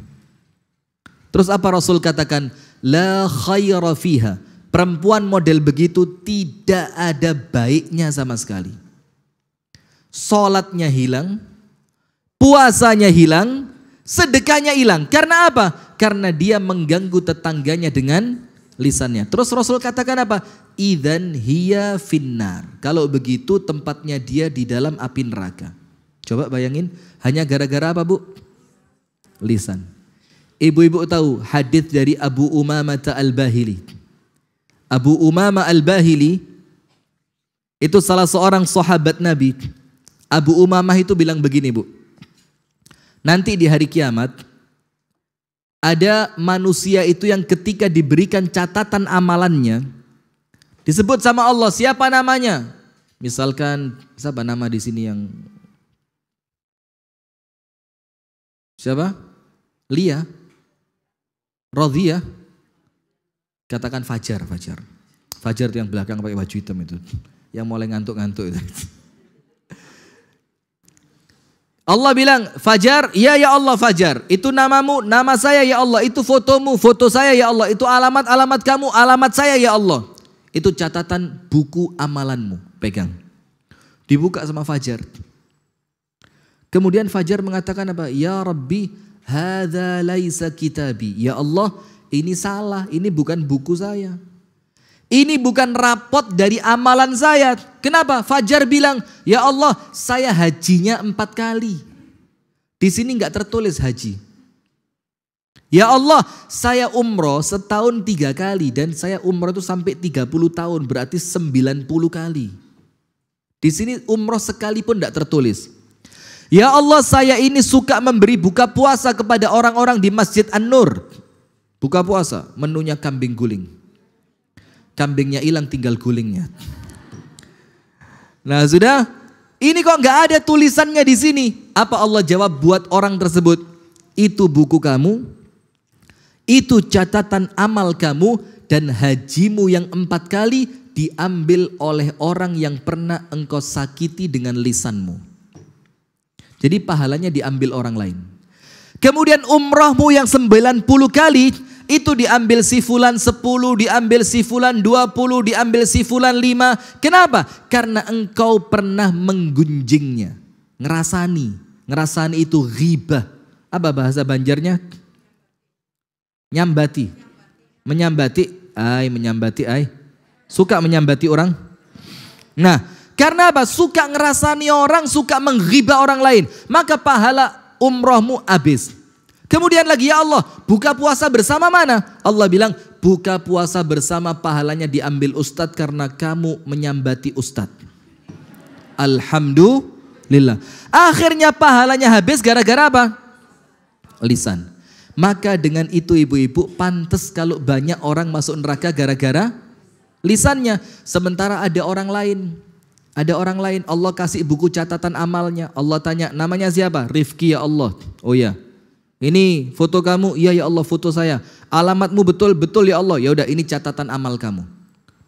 S1: Terus apa Rasul katakan? La khaira fiha. Perempuan model begitu tidak ada baiknya sama sekali. Sholatnya hilang, puasanya hilang, sedekahnya hilang. Karena apa? Karena dia mengganggu tetangganya dengan lisannya. Terus Rasul katakan apa? Idzan hiya finnar. Kalau begitu tempatnya dia di dalam api neraka. Coba bayangin, hanya gara-gara apa, Bu? Lisan. Ibu-ibu tahu hadis dari Abu Umamah Al-Bahili. Abu Umamah Al-Bahili itu salah seorang sahabat Nabi. Abu Umamah itu bilang begini, Bu. Nanti di hari kiamat ada manusia itu yang ketika diberikan catatan amalannya disebut sama Allah, siapa namanya? Misalkan siapa nama di sini yang siapa? Lia, Radhiyah, katakan Fajar. Fajar itu yang belakang pakai baju hitam itu, yang mulai ngantuk-ngantuk itu. Allah bilang, Fajar, ya Allah Fajar, itu namamu, nama saya ya Allah, itu fotomu, foto saya ya Allah, itu alamat kamu, alamat saya ya Allah. Itu catatan buku amalanmu, pegang. Dibuka sama Fajar. Kemudian Fajar mengatakan apa? Ya Rabbi, hadza laisa kitabi. Ya Allah, ini salah, ini bukan buku saya. Ini bukan rapot dari amalan saya. Kenapa? Fajar bilang, ya Allah, saya hajinya 4 kali. Di sini enggak tertulis haji. Ya Allah, saya umroh setahun 3 kali. Dan saya umroh itu sampai 30 tahun, berarti 90 kali. Di sini umroh sekali pun enggak tertulis. Ya Allah, saya ini suka memberi buka puasa kepada orang-orang di Masjid An-Nur. Buka puasa, menunya kambing guling. Kambingnya hilang, tinggal gulingnya. Nah sudah, ini kok nggak ada tulisannya di sini. Apa Allah jawab buat orang tersebut? Itu buku kamu, itu catatan amal kamu, dan hajimu yang 4 kali diambil oleh orang yang pernah engkau sakiti dengan lisanmu. Jadi pahalanya diambil orang lain. Kemudian umrahmu yang 90 kali, itu diambil si fulan 10, diambil si fulan 20, diambil si fulan 5. Kenapa? Karena engkau pernah menggunjingnya. Ngerasani itu ghibah. Apa bahasa Banjarnya? Nyambati. Menyambati ay. Suka menyambati orang. Nah, karena apa? Suka ngerasani orang, suka menghibah orang lain. Maka pahala umrohmu habis. Kemudian lagi, ya Allah, buka puasa bersama mana? Allah bilang, buka puasa bersama pahalanya diambil ustadz karena kamu menyambati ustadz. Alhamdulillah. Akhirnya pahalanya habis gara-gara apa? Lisan. Maka dengan itu ibu-ibu, pantas kalau banyak orang masuk neraka gara-gara lisannya. Sementara ada orang lain Allah kasih buku catatan amalnya. Allah tanya, namanya siapa? Rifki ya Allah. Oh ya, ini foto kamu. Iya ya Allah, foto saya. Alamatmu betul ya Allah. Ya udah, ini catatan amal kamu.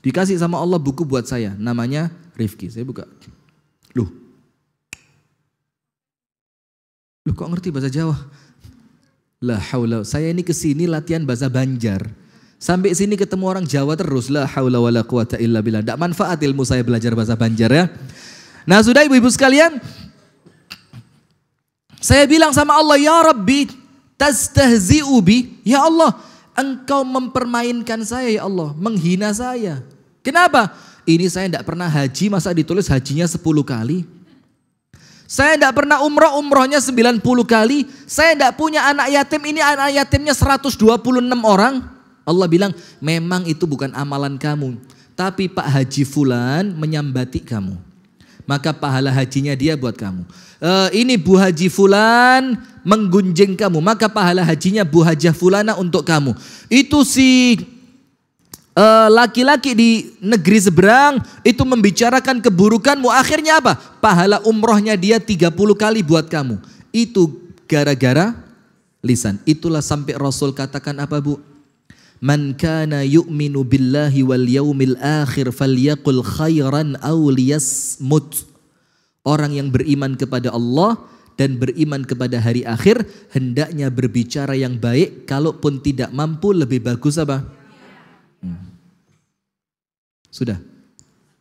S1: Dikasih sama Allah buku buat saya, namanya Rifki. Saya buka. Loh kok ngerti bahasa Jawa? La haula, saya ini kesini latihan bahasa Banjar. Sampai sini ketemu orang Jawa terus. La haula wala quwata illa billah. Tidak manfaat ilmu saya belajar bahasa Banjar ya. Nah sudah ibu-ibu sekalian, saya bilang sama Allah, ya Rabbi tastahzi'u bi. Ya Allah, engkau mempermainkan saya ya Allah, menghina saya. Kenapa? Ini saya tidak pernah haji, masa ditulis hajinya 10 kali? Saya tidak pernah umrohnya 90 kali. Saya tidak punya anak yatim, ini anak yatimnya 126 orang. Allah bilang, memang itu bukan amalan kamu, tapi Pak Haji Fulan menyambati kamu, maka pahala hajinya dia buat kamu. Ini Bu Haji Fulan menggunjing kamu, maka pahala hajinya Bu Hajah Fulana untuk kamu. Itu si laki-laki di negeri seberang itu membicarakan keburukanmu, akhirnya apa? Pahala umrohnya dia 30 kali buat kamu. Itu gara-gara lisan. Itulah sampai Rasul katakan apa bu? Man kana yu'minu billahi wal yaumil akhir falyaqul khairan aw liyasmut. Orang yang beriman kepada Allah dan beriman kepada hari akhir hendaknya berbicara yang baik, kalaupun tidak mampu lebih bagus apa? Sudah,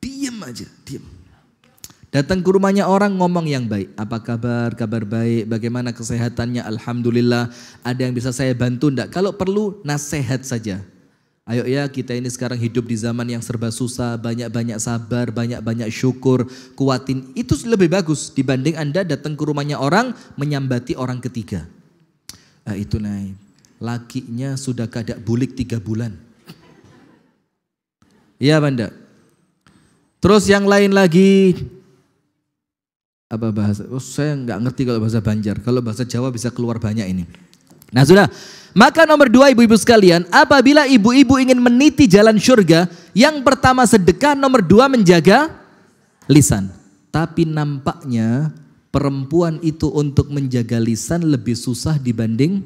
S1: diam aja, diam. Datang ke rumahnya orang, ngomong yang baik. Apa kabar? Kabar baik. Bagaimana kesehatannya? Alhamdulillah. Ada yang bisa saya bantu enggak? Kalau perlu nasihat saja. Ayo ya, kita ini sekarang hidup di zaman yang serba susah. Banyak-banyak sabar, banyak-banyak syukur. Kuatin, itu lebih bagus dibanding Anda datang ke rumahnya orang menyambati orang ketiga. Itu naik. Lakinya sudah kadak bulik 3 bulan. Iya Banda. Terus yang lain lagi, apa bahasa? Saya nggak ngerti kalau bahasa Banjar. Kalau bahasa Jawa bisa keluar banyak ini. Nah sudah. Maka nomor 2 ibu-ibu sekalian, apabila ibu-ibu ingin meniti jalan surga, yang pertama sedekah, nomor 2 menjaga lisan. Tapi nampaknya perempuan itu untuk menjaga lisan lebih susah dibanding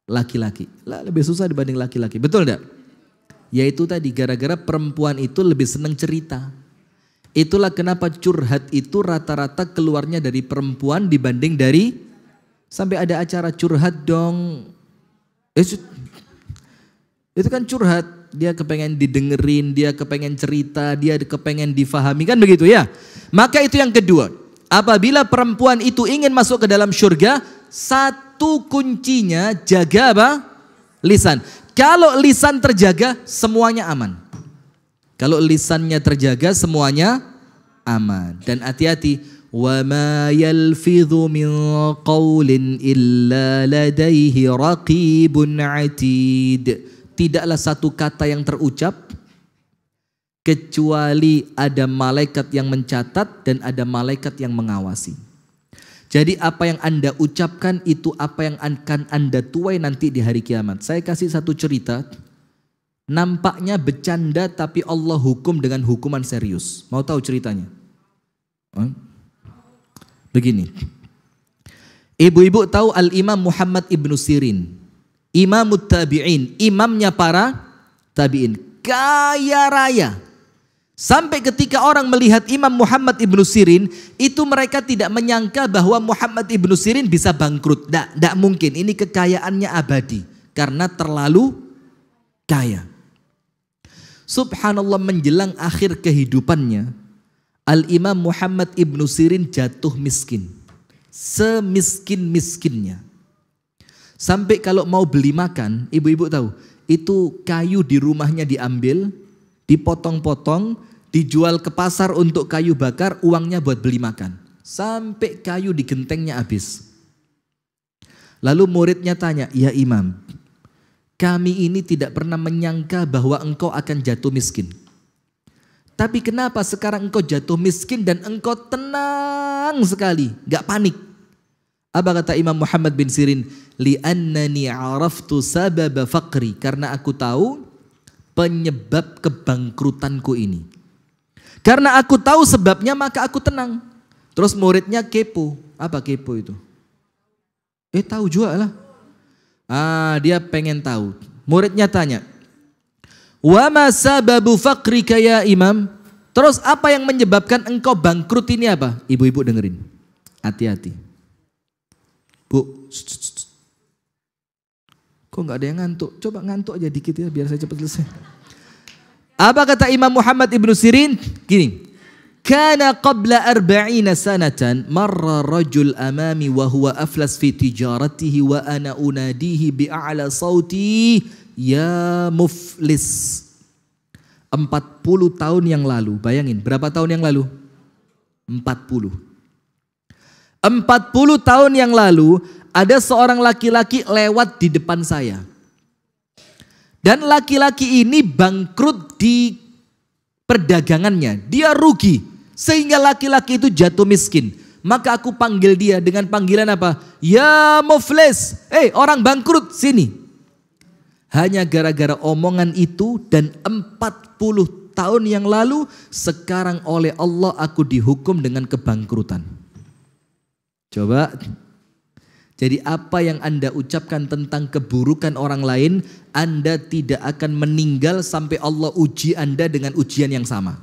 S1: laki-laki. Lebih susah dibanding laki-laki. Betul enggak? Yaitu tadi gara-gara perempuan itu lebih senang cerita. Itulah kenapa curhat itu rata-rata keluarnya dari perempuan dibanding dari, sampai ada acara curhat dong. Itu kan curhat, dia kepengen didengerin, dia kepengen cerita, dia kepengen difahami, kan begitu ya. Maka itu yang kedua, apabila perempuan itu ingin masuk ke dalam surga, satu kuncinya jaga apa? Lisan. Kalau lisan terjaga, semuanya aman. Kalau lisannya terjaga, semuanya aman. Dan hati-hati, wa ma yalfidhu min qawlin illa ladaihi raqibun atid. Tidaklah satu kata yang terucap kecuali ada malaikat yang mencatat dan ada malaikat yang mengawasi. Jadi apa yang Anda ucapkan itu apa yang akan Anda tuai nanti di hari kiamat. Saya kasih satu cerita. Nampaknya bercanda tapi Allah hukum dengan hukuman serius. Mau tahu ceritanya? Begini. Ibu-ibu tahu Al-Imam Muhammad Ibnu Sirin. Imamut Tabi'in. Imamnya para tabi'in. Kaya raya. Sampai ketika orang melihat Imam Muhammad Ibnu Sirin, itu mereka tidak menyangka bahwa Muhammad Ibnu Sirin bisa bangkrut. Tidak mungkin, ini kekayaannya abadi. Karena terlalu kaya. Subhanallah, menjelang akhir kehidupannya, Al-Imam Muhammad Ibnu Sirin jatuh miskin. Semiskin-miskinnya. Sampai kalau mau beli makan, ibu-ibu tahu, itu kayu di rumahnya diambil, dipotong-potong, dijual ke pasar untuk kayu bakar, uangnya buat beli makan. Sampai kayu di gentengnya habis. Lalu muridnya tanya, ya Imam, kami ini tidak pernah menyangka bahwa engkau akan jatuh miskin. Tapi kenapa sekarang engkau jatuh miskin dan engkau tenang sekali, gak panik? Apa kata Imam Muhammad bin Sirin? Li'annani araftu sababa faqri. Karena aku tahu penyebab kebangkrutanku ini. Karena aku tahu sebabnya maka aku tenang. Terus muridnya kepo. Apa kepo itu? Tahu juga lah. Dia pengen tahu. Muridnya tanya, wa ma sababu faqrika ya imam? Terus apa yang menyebabkan engkau bangkrut ini apa? Ibu-ibu dengerin. Hati-hati. Bu. Kok nggak ada yang ngantuk? Coba ngantuk aja dikit ya biar saya cepat selesai. Apa kata Imam Muhammad ibnu Sirin? Gini. Kana qabla 40 sanatan marra rajul amami wa huwa aflas fi tijaratihi wa ana unadihi bi a'la sauti ya muflis. 40 tahun yang lalu, bayangin berapa tahun yang lalu? 40 tahun yang lalu ada seorang laki-laki lewat di depan saya. Dan laki-laki ini bangkrut di perdagangannya, dia rugi. Sehingga laki-laki itu jatuh miskin. Maka aku panggil dia dengan panggilan apa? Ya muflis. Orang bangkrut sini. Hanya gara-gara omongan itu dan 40 tahun yang lalu sekarang oleh Allah aku dihukum dengan kebangkrutan. Coba. Jadi apa yang Anda ucapkan tentang keburukan orang lain, Anda tidak akan meninggal sampai Allah uji Anda dengan ujian yang sama.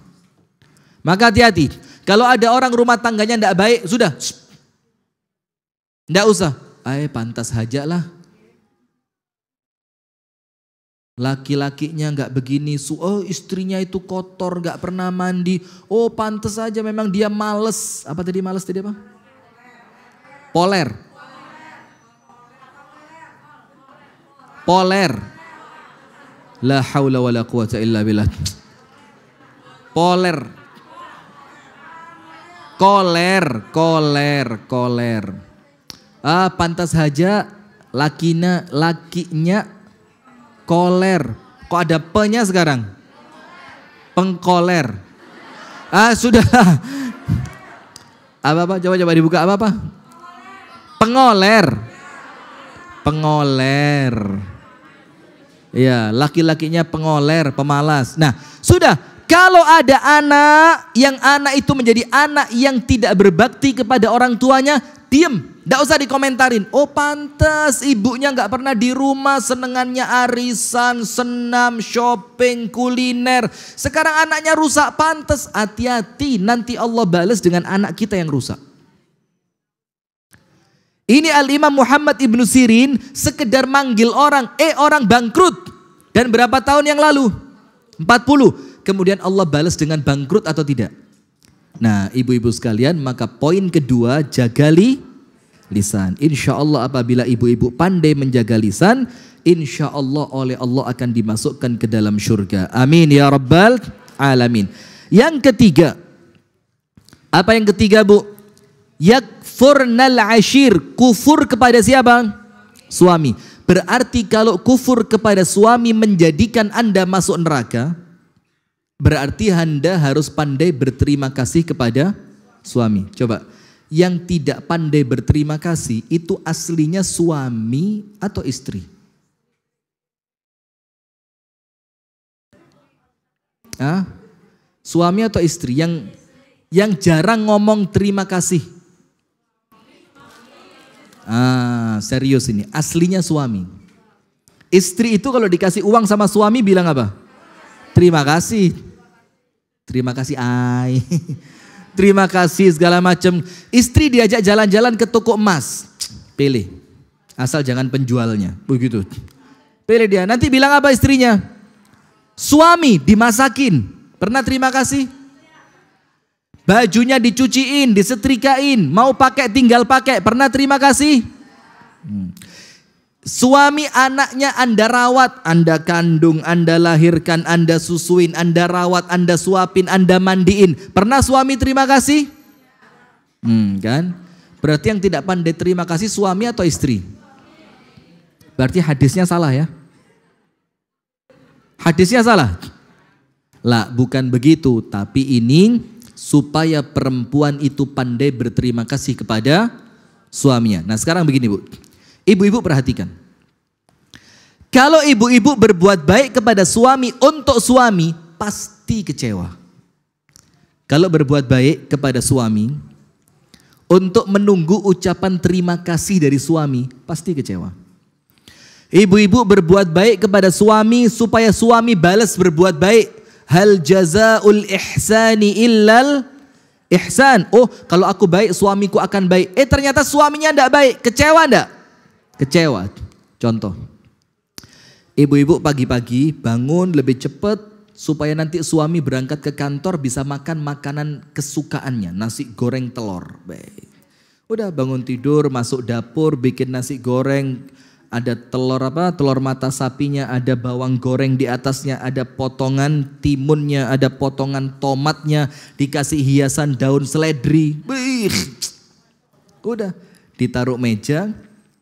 S1: Maka hati-hati. Kalau ada orang rumah tangganya tidak baik, sudah. Tidak usah. Pantas saja lah. Laki-lakinya nggak begini. Istrinya itu kotor, nggak pernah mandi. Pantas saja memang dia males. Apa tadi males tadi apa? Poler. La haula wala quwata illa billah. Koler. Pantas saja lakinya koler. Kok ada P-nya sekarang? Pengkoler. Sudah. Apa? Coba dibuka apa? Pengoler. Ya, laki-lakinya pengoler, pemalas. Nah, sudah. Kalau ada anak itu menjadi anak yang tidak berbakti kepada orang tuanya, diem, tidak usah dikomentarin. Pantas ibunya nggak pernah di rumah, senengannya arisan, senam, shopping, kuliner. Sekarang anaknya rusak, pantas. Hati-hati, nanti Allah balas dengan anak kita yang rusak. Ini Al-Imam Muhammad ibnu Sirin sekedar manggil orang, orang bangkrut. Dan berapa tahun yang lalu? 40. Kemudian Allah balas dengan bangkrut atau tidak? Nah, ibu-ibu sekalian, maka poin kedua, jaga lisan. Insya Allah apabila ibu-ibu pandai menjaga lisan, insya Allah oleh Allah akan dimasukkan ke dalam surga. Amin ya rabbal alamin. Yang ketiga, apa yang ketiga bu? Yakfurnal ashir, kufur kepada siapa? Suami. Berarti kalau kufur kepada suami menjadikan Anda masuk neraka, berarti Anda harus pandai berterima kasih kepada suami. Coba, yang tidak pandai berterima kasih itu aslinya suami atau istri? Suami atau istri? Yang jarang ngomong terima kasih. Serius ini, aslinya suami. Istri itu kalau dikasih uang sama suami bilang apa? Terima kasih. Terima kasih terima kasih segala macam. Istri diajak jalan-jalan ke toko emas, pilih, asal jangan penjualnya, begitu. Pilih dia. Nanti bilang apa istrinya? Suami dimasakin, pernah terima kasih? Bajunya dicuciin, disetrikain, mau pakai tinggal pakai, pernah terima kasih? Suami anaknya Anda rawat, Anda kandung, Anda lahirkan, Anda susuin, Anda rawat, Anda suapin, Anda mandiin. Pernah suami terima kasih? Kan? Berarti yang tidak pandai terima kasih suami atau istri? Berarti hadisnya salah ya? Hadisnya salah? Lah, bukan begitu. Tapi ini supaya perempuan itu pandai berterima kasih kepada suaminya. Nah sekarang begini Bu, ibu-ibu perhatikan. Kalau ibu-ibu berbuat baik kepada suami untuk suami, pasti kecewa. Kalau berbuat baik kepada suami untuk menunggu ucapan terima kasih dari suami, pasti kecewa. Ibu-ibu berbuat baik kepada suami supaya suami balas berbuat baik. Hal jazaul ihsani illal ihsan. Oh, kalau aku baik suamiku akan baik. Ternyata suaminya enggak baik. Kecewa enggak? Kecewa. Contoh. Ibu-ibu pagi-pagi bangun lebih cepat supaya nanti suami berangkat ke kantor bisa makan makanan kesukaannya, nasi goreng telur. Baik. Udah bangun tidur, masuk dapur, bikin nasi goreng, ada telur mata sapinya, ada bawang goreng di atasnya, ada potongan timunnya, ada potongan tomatnya, dikasih hiasan daun seledri. Bih. Udah ditaruh meja,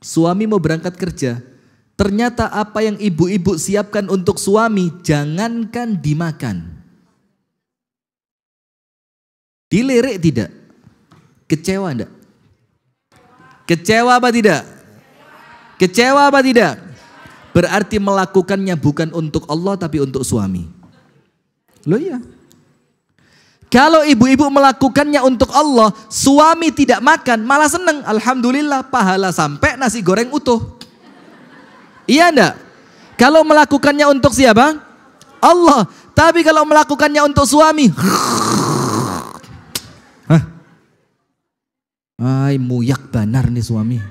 S1: suami mau berangkat kerja. Ternyata apa yang ibu-ibu siapkan untuk suami jangankan dimakan. Dilirik tidak? Kecewa enggak? Kecewa apa tidak? Kecewa apa tidak? Berarti melakukannya bukan untuk Allah tapi untuk suami. Loh iya. Kalau ibu-ibu melakukannya untuk Allah, suami tidak makan, malah seneng. Alhamdulillah, pahala sampai nasi goreng utuh. Iya enggak? Kalau melakukannya untuk siapa? Allah. Tapi kalau melakukannya untuk suami, ay muyak banar nih suami.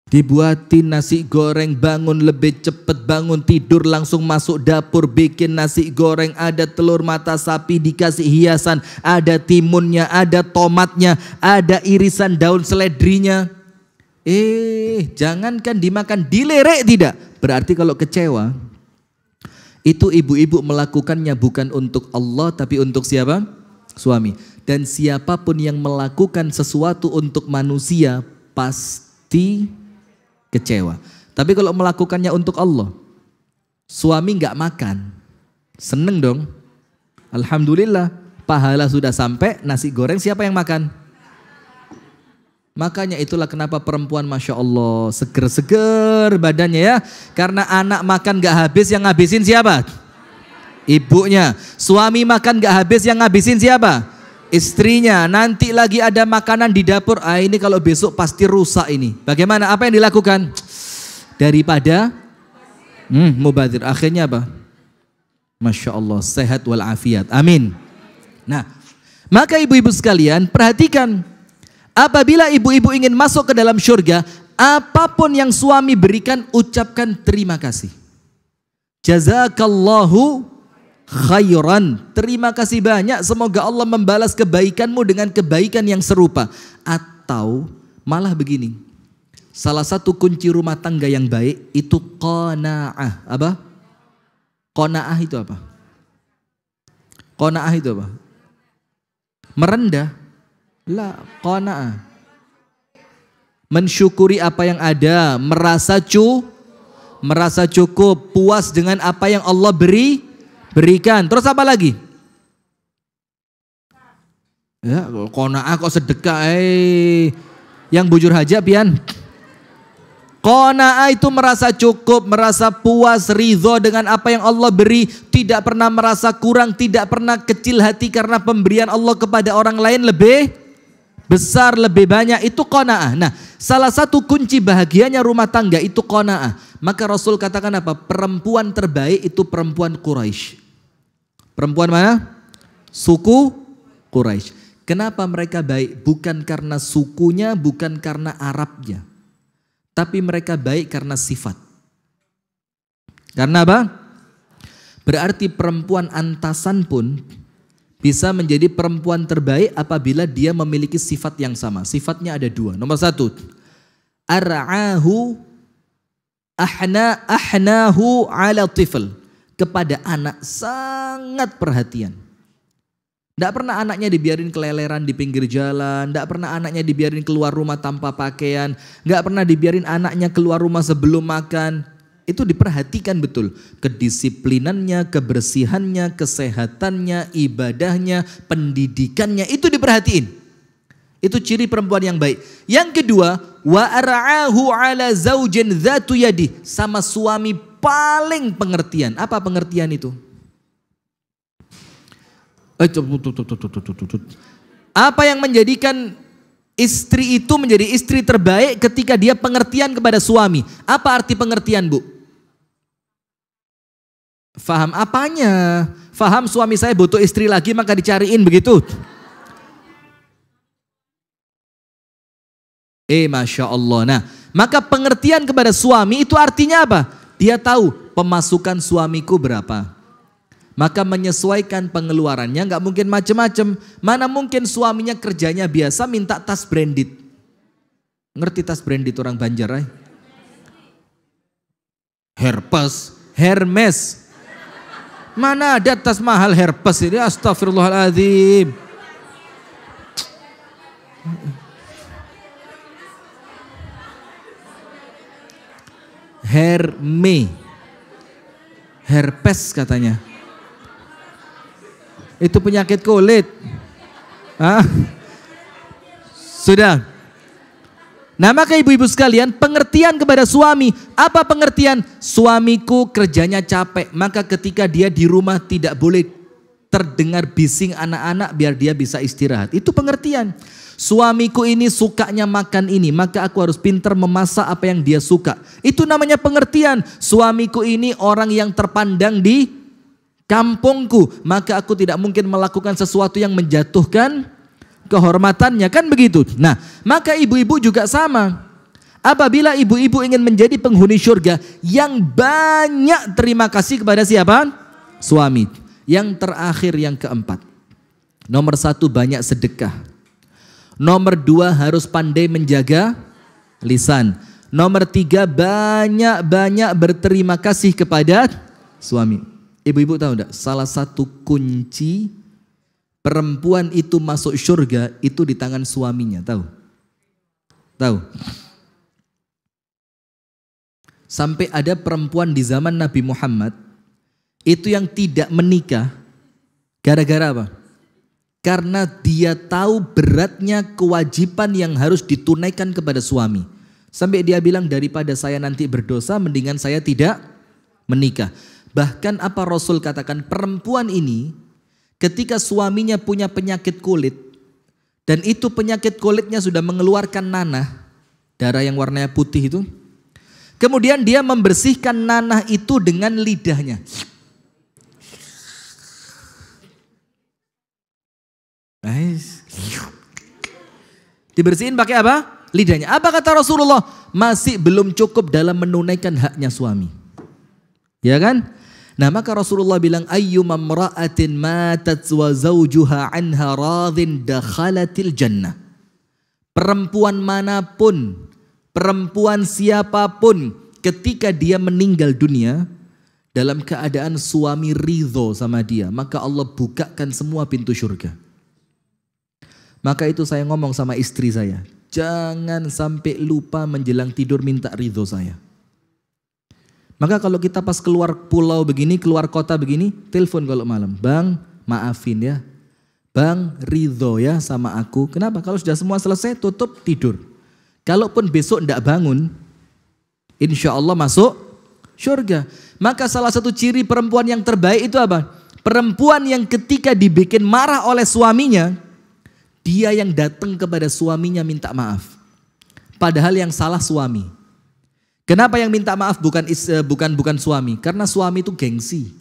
S1: Dibuatin nasi goreng, bangun lebih cepet, bangun tidur langsung masuk dapur bikin nasi goreng, ada telur mata sapi dikasih hiasan, ada timunnya, ada tomatnya, ada irisan daun seledrinya. Jangankan dimakan, dilirik tidak. Berarti kalau kecewa, itu ibu-ibu melakukannya bukan untuk Allah tapi untuk siapa? Suami. Dan siapapun yang melakukan sesuatu untuk manusia pasti kecewa. Tapi kalau melakukannya untuk Allah, suami nggak makan, seneng dong. Alhamdulillah, pahala sudah sampai, nasi goreng siapa yang makan? Makanya itulah kenapa perempuan Masya Allah seger-seger badannya ya. Karena anak makan nggak habis, yang ngabisin siapa? Ibunya. Suami makan nggak habis, yang ngabisin siapa? Istrinya. Nanti lagi ada makanan di dapur, ini kalau besok pasti rusak ini. Bagaimana? Apa yang dilakukan? Daripada mubadzir, akhirnya apa? Masya Allah, sehat walafiat. Amin. Nah, maka ibu-ibu sekalian perhatikan, apabila ibu-ibu ingin masuk ke dalam surga, apapun yang suami berikan, ucapkan terima kasih. Jazakallahu khairan, terima kasih banyak, semoga Allah membalas kebaikanmu dengan kebaikan yang serupa. Atau malah begini, salah satu kunci rumah tangga yang baik itu qanaah. Apa? Qanaah itu apa? Qanaah itu apa? Merendah. La, qanaah. Mensyukuri apa yang ada, merasa cukup, puas dengan apa yang Allah berikan. Terus apa lagi? Ya, qanaah kok sedekah, yang bujur haja pian. Qanaah itu merasa cukup, merasa puas, ridho dengan apa yang Allah beri, tidak pernah merasa kurang, tidak pernah kecil hati karena pemberian Allah kepada orang lain lebih besar, lebih banyak. Itu qanaah. Nah, salah satu kunci bahagianya rumah tangga itu qanaah. Maka Rasul katakan apa? Perempuan terbaik itu perempuan Quraisy. Perempuan mana? Suku Quraisy. Kenapa mereka baik? Bukan karena sukunya, bukan karena Arabnya. Tapi mereka baik karena sifat. Karena apa? Berarti perempuan antasan pun bisa menjadi perempuan terbaik apabila dia memiliki sifat yang sama. Sifatnya ada dua. Nomor satu, ar'ahu ahnahu ala tifl. Kepada anak sangat perhatian. Tidak pernah anaknya dibiarin keleleran di pinggir jalan. Tidak pernah anaknya dibiarin keluar rumah tanpa pakaian. Tidak pernah dibiarin anaknya keluar rumah sebelum makan. Itu diperhatikan betul. Kedisiplinannya, kebersihannya, kesehatannya, ibadahnya, pendidikannya. Itu diperhatiin. Itu ciri perempuan yang baik. Yang kedua, wa ar'ahu ala zaujin dzatu yadi, sama suami paling pengertian. Apa pengertian itu? Apa yang menjadikan istri itu menjadi istri terbaik ketika dia pengertian kepada suami? Apa arti pengertian, Bu? Faham apanya? Faham suami saya butuh istri lagi maka dicariin begitu? Masya Allah. Nah, maka pengertian kepada suami itu artinya apa? Dia tahu pemasukan suamiku berapa. Maka menyesuaikan pengeluarannya, nggak mungkin macam-macam. Mana mungkin suaminya kerjanya biasa minta tas branded. Ngerti tas branded orang Banjar? Hermes. Mana ada tas mahal Hermes ini? Astagfirullahaladzim. Herpes katanya. Itu penyakit kulit. Sudah. Nah, maka ibu-ibu sekalian, pengertian kepada suami. Apa pengertian? Suamiku kerjanya capek, maka ketika dia di rumah tidak boleh terdengar bising anak-anak biar dia bisa istirahat. Itu pengertian. Suamiku ini sukanya makan ini, maka aku harus pintar memasak apa yang dia suka. Itu namanya pengertian. Suamiku ini orang yang terpandang di kampungku, maka aku tidak mungkin melakukan sesuatu yang menjatuhkan kehormatannya, kan begitu. Nah, maka ibu-ibu juga sama. Apabila ibu-ibu ingin menjadi penghuni surga, yang banyak terima kasih kepada siapa? Suami. Yang terakhir, yang keempat, nomor 1 banyak sedekah. Nomor 2 harus pandai menjaga lisan. Nomor 3 banyak-banyak berterima kasih kepada suami. Ibu-ibu tahu enggak? Salah satu kunci perempuan itu masuk surga itu di tangan suaminya. Tahu? Tahu? Sampai ada perempuan di zaman Nabi Muhammad itu yang tidak menikah gara-gara apa? Karena dia tahu beratnya kewajiban yang harus ditunaikan kepada suami. Sampai dia bilang, daripada saya nanti berdosa, mendingan saya tidak menikah. Bahkan apa Rasul katakan, perempuan ini ketika suaminya punya penyakit kulit, dan itu penyakit kulitnya sudah mengeluarkan nanah, darah yang warnanya putih itu, kemudian dia membersihkan nanah itu dengan lidahnya. Nice. Dibersihin pakai apa? Lidahnya. Apa kata Rasulullah? Masih belum cukup dalam menunaikan haknya suami. Ya kan? Nah, maka Rasulullah bilang, ayyuma imra'atin matat wa zawjuha anha radhin dakhalatil jannah. Perempuan manapun, perempuan siapapun, ketika dia meninggal dunia dalam keadaan suami ridho sama dia, maka Allah bukakan semua pintu surga. Maka itu saya ngomong sama istri saya, jangan sampai lupa menjelang tidur minta ridho saya. Maka kalau kita pas keluar pulau begini, keluar kota begini, telepon kalau malam, bang maafin ya, bang ridho ya sama aku. Kenapa? Kalau sudah semua selesai tutup tidur. Kalaupun besok tidak bangun, insya Allah masuk surga. Maka salah satu ciri perempuan yang terbaik itu apa? Perempuan yang ketika dibikin marah oleh suaminya, dia yang datang kepada suaminya minta maaf. Padahal yang salah suami. Kenapa yang minta maaf bukan suami? Karena suami itu gengsi.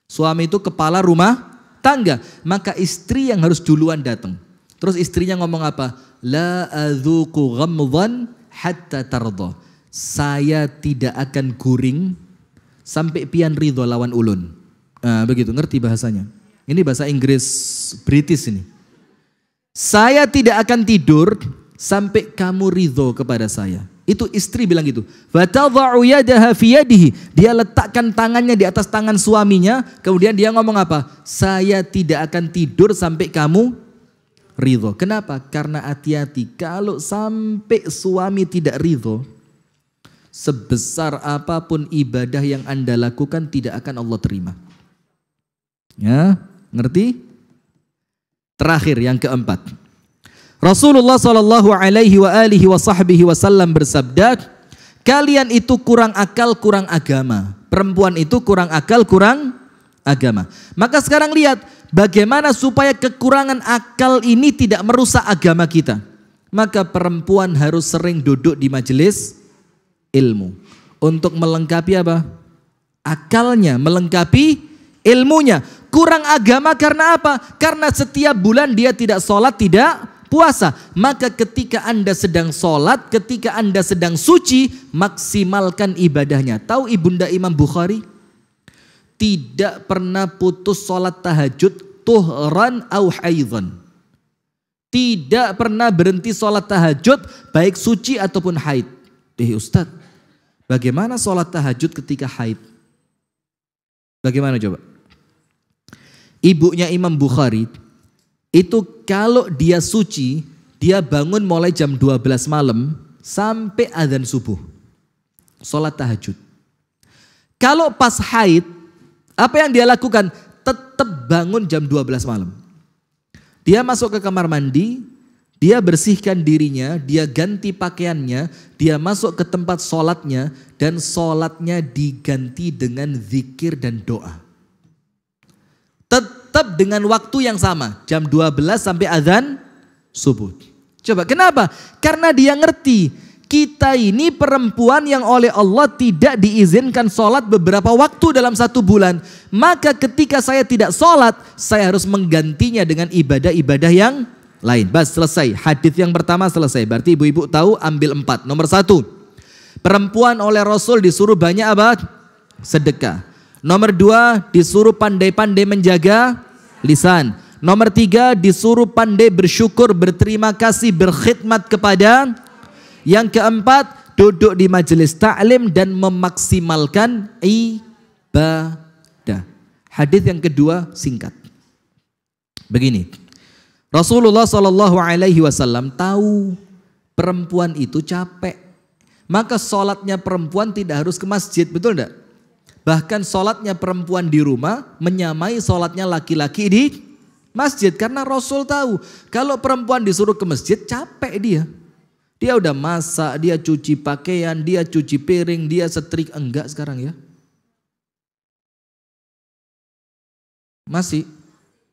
S1: Suami itu kepala rumah tangga. Maka istri yang harus duluan datang. Terus istrinya ngomong apa? La adzuqu ghamdhan hatta tarda. Saya tidak akan guring sampai pian ridho lawan ulun. Nah, begitu, ngerti bahasanya. Ini bahasa Inggris British ini. Saya tidak akan tidur sampai kamu ridho kepada saya. Itu istri bilang gitu. Fatadha'u yadaha fi yadihi. Dia letakkan tangannya di atas tangan suaminya, kemudian dia ngomong apa? Saya tidak akan tidur sampai kamu ridho. Kenapa? Karena hati-hati, kalau sampai suami tidak ridho, sebesar apapun ibadah yang Anda lakukan tidak akan Allah terima. Ya, ngerti? Terakhir yang keempat, Rasulullah sallallahu alaihi wa alihi wasallam bersabda, kalian itu kurang akal, kurang agama. Perempuan itu kurang akal, kurang agama. Maka sekarang lihat bagaimana supaya kekurangan akal ini tidak merusak agama kita. Maka perempuan harus sering duduk di majelis ilmu untuk melengkapi apa? Akalnya, melengkapi ilmunya. Kurang agama karena apa? Karena setiap bulan dia tidak sholat, tidak puasa. Maka ketika Anda sedang sholat, ketika Anda sedang suci, maksimalkan ibadahnya. Tahu Ibunda Imam Bukhari? Tidak pernah putus sholat tahajud tuhran au haidhan. Tidak pernah berhenti sholat tahajud baik suci ataupun haid. Ustaz, bagaimana sholat tahajud ketika haid? Bagaimana coba? Ibunya Imam Bukhari itu kalau dia suci, dia bangun mulai jam 12 malam sampai azan subuh. Sholat tahajud. Kalau pas haid, apa yang dia lakukan? Tetap bangun jam 12 malam. Dia masuk ke kamar mandi, dia bersihkan dirinya, dia ganti pakaiannya, dia masuk ke tempat sholatnya, dan sholatnya diganti dengan zikir dan doa. Tetap dengan waktu yang sama, jam 12 sampai azan subuh. Coba kenapa? Karena dia ngerti, kita ini perempuan yang oleh Allah tidak diizinkan sholat beberapa waktu dalam satu bulan. Maka ketika saya tidak sholat, saya harus menggantinya dengan ibadah-ibadah yang lain. Bas, selesai. Hadis yang pertama selesai. Berarti ibu-ibu tahu, ambil 4. Nomor 1, perempuan oleh Rasul disuruh banyak apa? Sedekah. Nomor 2, disuruh pandai-pandai menjaga lisan. Nomor 3, disuruh pandai bersyukur, berterima kasih, berkhidmat kepada. Yang keempat, duduk di majelis ta'lim dan memaksimalkan ibadah. Hadis yang kedua singkat. Begini, Rasulullah SAW tahu perempuan itu capek. Maka sholatnya perempuan tidak harus ke masjid, betul enggak? Bahkan sholatnya perempuan di rumah menyamai sholatnya laki-laki di masjid. Karena Rasul tahu kalau perempuan disuruh ke masjid capek dia. Dia udah masak, dia cuci pakaian, dia cuci piring, dia setrika. Enggak sekarang ya. Masih.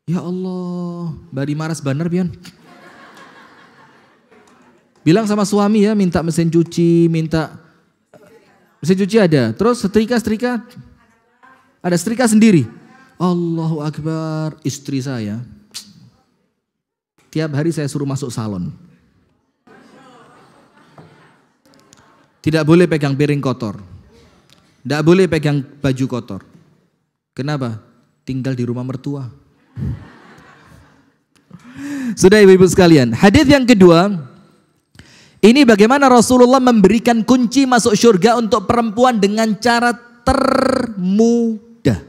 S1: Ya Allah, bari maras banar pian. Bilang sama suami ya, minta mesin cuci, minta mesin cuci ada. Terus setrika. Ada setrika sendiri. Allahu Akbar, istri saya. Tiap hari saya suruh masuk salon. Tidak boleh pegang piring kotor. Tidak boleh pegang baju kotor. Kenapa? Tinggal di rumah mertua. Sudah ibu-ibu sekalian. Hadis yang kedua. Ini bagaimana Rasulullah memberikan kunci masuk surga untuk perempuan dengan cara termudah.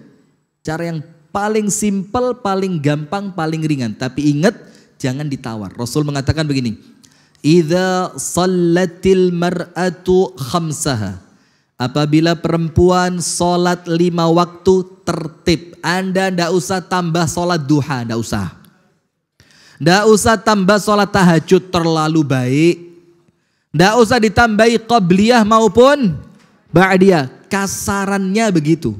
S1: Cara yang paling simpel, paling gampang, paling ringan. Tapi ingat, jangan ditawar. Rasul mengatakan begini. Idza shallatil mar'atu khamsaha. Apabila perempuan sholat 5 waktu tertib. Anda tidak usah tambah sholat duha, tidak usah. Tidak usah tambah sholat tahajud terlalu baik. Tidak usah ditambahi qabliyah maupun ba'diyah. Kasarannya begitu.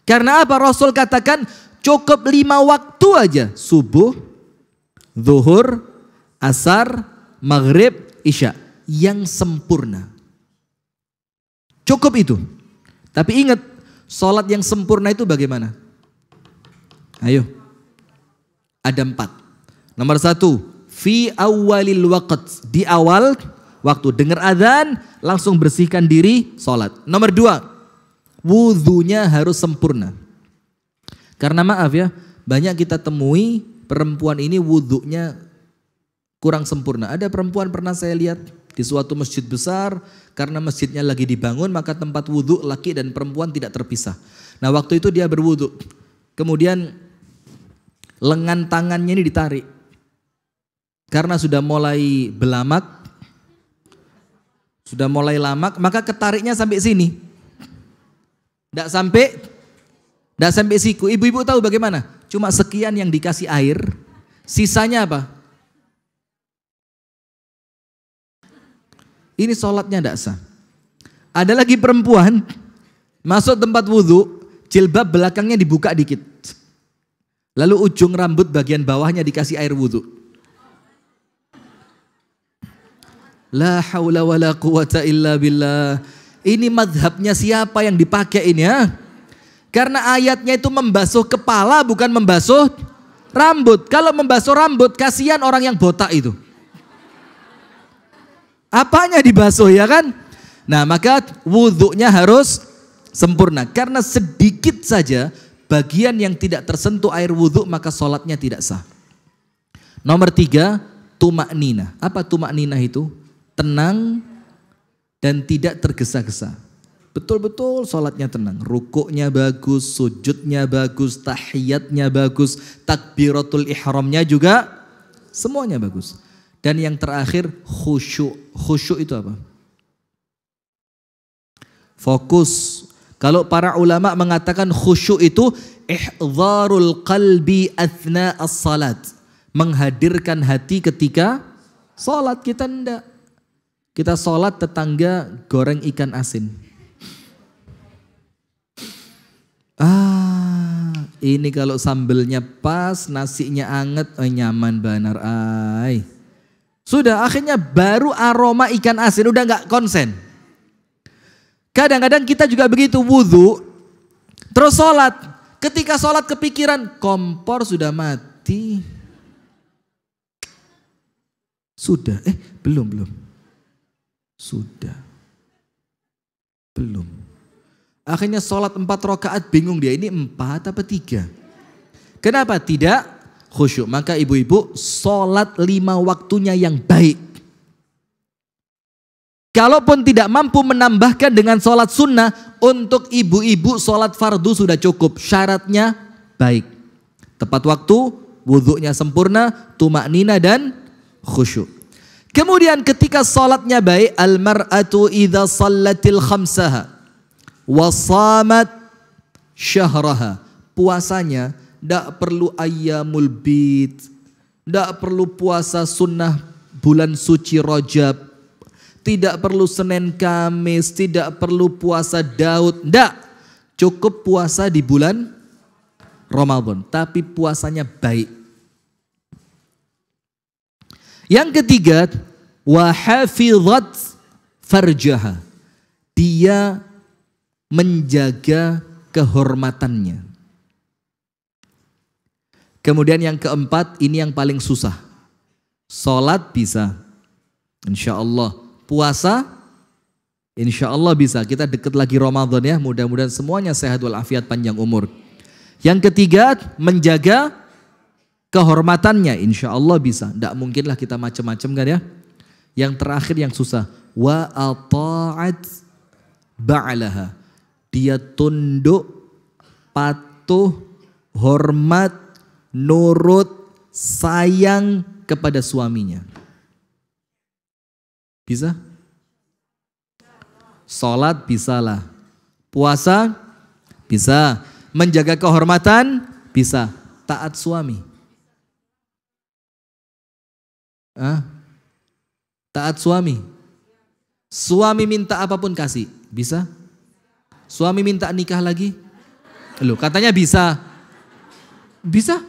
S1: Karena apa? Rasul katakan cukup 5 waktu aja. Subuh, zuhur, asar, maghrib, isya. Yang sempurna. Cukup itu. Tapi ingat, sholat yang sempurna itu bagaimana? Ayo. Ada 4. Nomor 1, fi awalil waqt, di awal waktu. Dengar azan, langsung bersihkan diri, sholat. Nomor 2, wudhunya harus sempurna. Karena maaf ya, banyak kita temui perempuan ini wudhunya kurang sempurna. Ada perempuan pernah saya lihat di suatu masjid besar, karena masjidnya lagi dibangun, maka tempat wudhu laki dan perempuan tidak terpisah. Nah waktu itu dia berwudhu, kemudian lengan tangannya ini ditarik. Karena sudah mulai belamak, sudah mulai lamak, maka ketariknya sampai sini. Tidak sampai siku. Ibu-ibu tahu bagaimana? Cuma sekian yang dikasih air, sisanya apa? Ini sholatnya tidak sah. Ada lagi perempuan masuk tempat wudhu, jilbab belakangnya dibuka dikit. Lalu ujung rambut bagian bawahnya dikasih air wudhu. La haula wa la quwata illa billah. Ini madhabnya siapa yang dipakai ini ya? Karena ayatnya itu membasuh kepala bukan membasuh rambut. Kalau membasuh rambut kasihan orang yang botak itu. Apanya dibasuh ya kan? Nah maka wudhunya harus sempurna. Karena sedikit saja bagian yang tidak tersentuh air wudhu maka sholatnya tidak sah. Nomor 3, tumak nina. Apa tumak nina itu? Tenang dan tidak tergesa-gesa. Betul-betul sholatnya tenang. Rukuknya bagus, sujudnya bagus, tahiyatnya bagus, takbiratul ihramnya juga semuanya bagus. Dan yang terakhir khusyuk. Khusyuk itu apa? Fokus. Kalau para ulama mengatakan khusyuk itu ihdharul qalbi athna as-salat. Menghadirkan hati ketika salat. Kita enggak. Kita salat tetangga goreng ikan asin. Ini kalau sambelnya pas, nasinya anget, nyaman benar. Sudah akhirnya baru aroma ikan asin udah nggak konsen. Kadang-kadang kita juga begitu wudhu, terus sholat. Ketika sholat kepikiran kompor sudah mati. Sudah, belum. Sudah, belum. Akhirnya sholat 4 rakaat bingung dia ini 4 apa 3. Kenapa tidak khusyuk? Maka ibu-ibu sholat 5 waktunya yang baik. Kalaupun tidak mampu menambahkan dengan sholat sunnah, untuk ibu-ibu sholat fardu sudah cukup. Syaratnya baik. Tepat waktu, wudhunya sempurna, tumak nina dan khusyuk. Kemudian ketika sholatnya baik, al-mar'atu idha sallatil khamsaha wa shamat syahraha. Puasanya tidak perlu ayyamul bid, tidak perlu puasa sunnah bulan suci Rajab, tidak perlu Senin Kamis, tidak perlu puasa Daud, tidak. Cukup puasa di bulan Ramadan, tapi puasanya baik. Yang ketiga, wa hafizat farjaha. Dia menjaga kehormatannya. Kemudian yang keempat, ini yang paling susah. Salat bisa, insya Allah. Puasa, insya Allah bisa. Kita dekat lagi Ramadan ya. Mudah-mudahan semuanya sehat walafiat, panjang umur. Yang ketiga, menjaga kehormatannya, insya Allah bisa. Tidak mungkinlah kita macam-macam kan ya. Yang terakhir yang susah, wa ata'at ba'laha. Dia tunduk, patuh, hormat, nurut, sayang kepada suaminya. Bisa? Sholat bisalah. Puasa bisa. Menjaga kehormatan bisa. Taat suami. Taat suami. Suami minta apapun kasih. Bisa? Suami minta nikah lagi? Loh, katanya bisa. Bisa?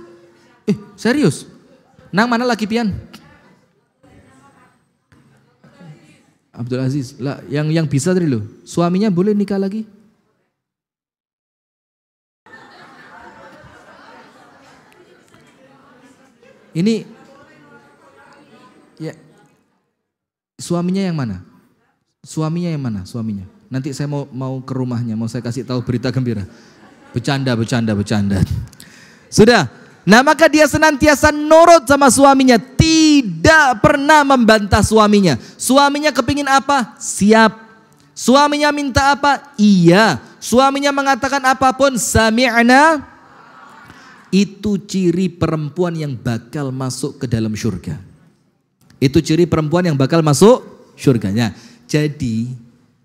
S1: Serius? Nang mana laki pian? Abdul Aziz. Lah, yang bisa tadi loh. Suaminya boleh nikah lagi? Ini ya, suaminya yang mana? Suaminya yang mana? Suaminya. Nanti saya mau ke rumahnya, mau saya kasih tahu berita gembira. Bercanda. Sudah. Nah maka dia senantiasa nurut sama suaminya, tidak pernah membantah suaminya. Suaminya kepingin apa? Siap. Suaminya minta apa? Iya. Suaminya mengatakan apapun, sami'na. Itu ciri perempuan yang bakal masuk ke dalam surga. Itu ciri perempuan yang bakal masuk surganya. Jadi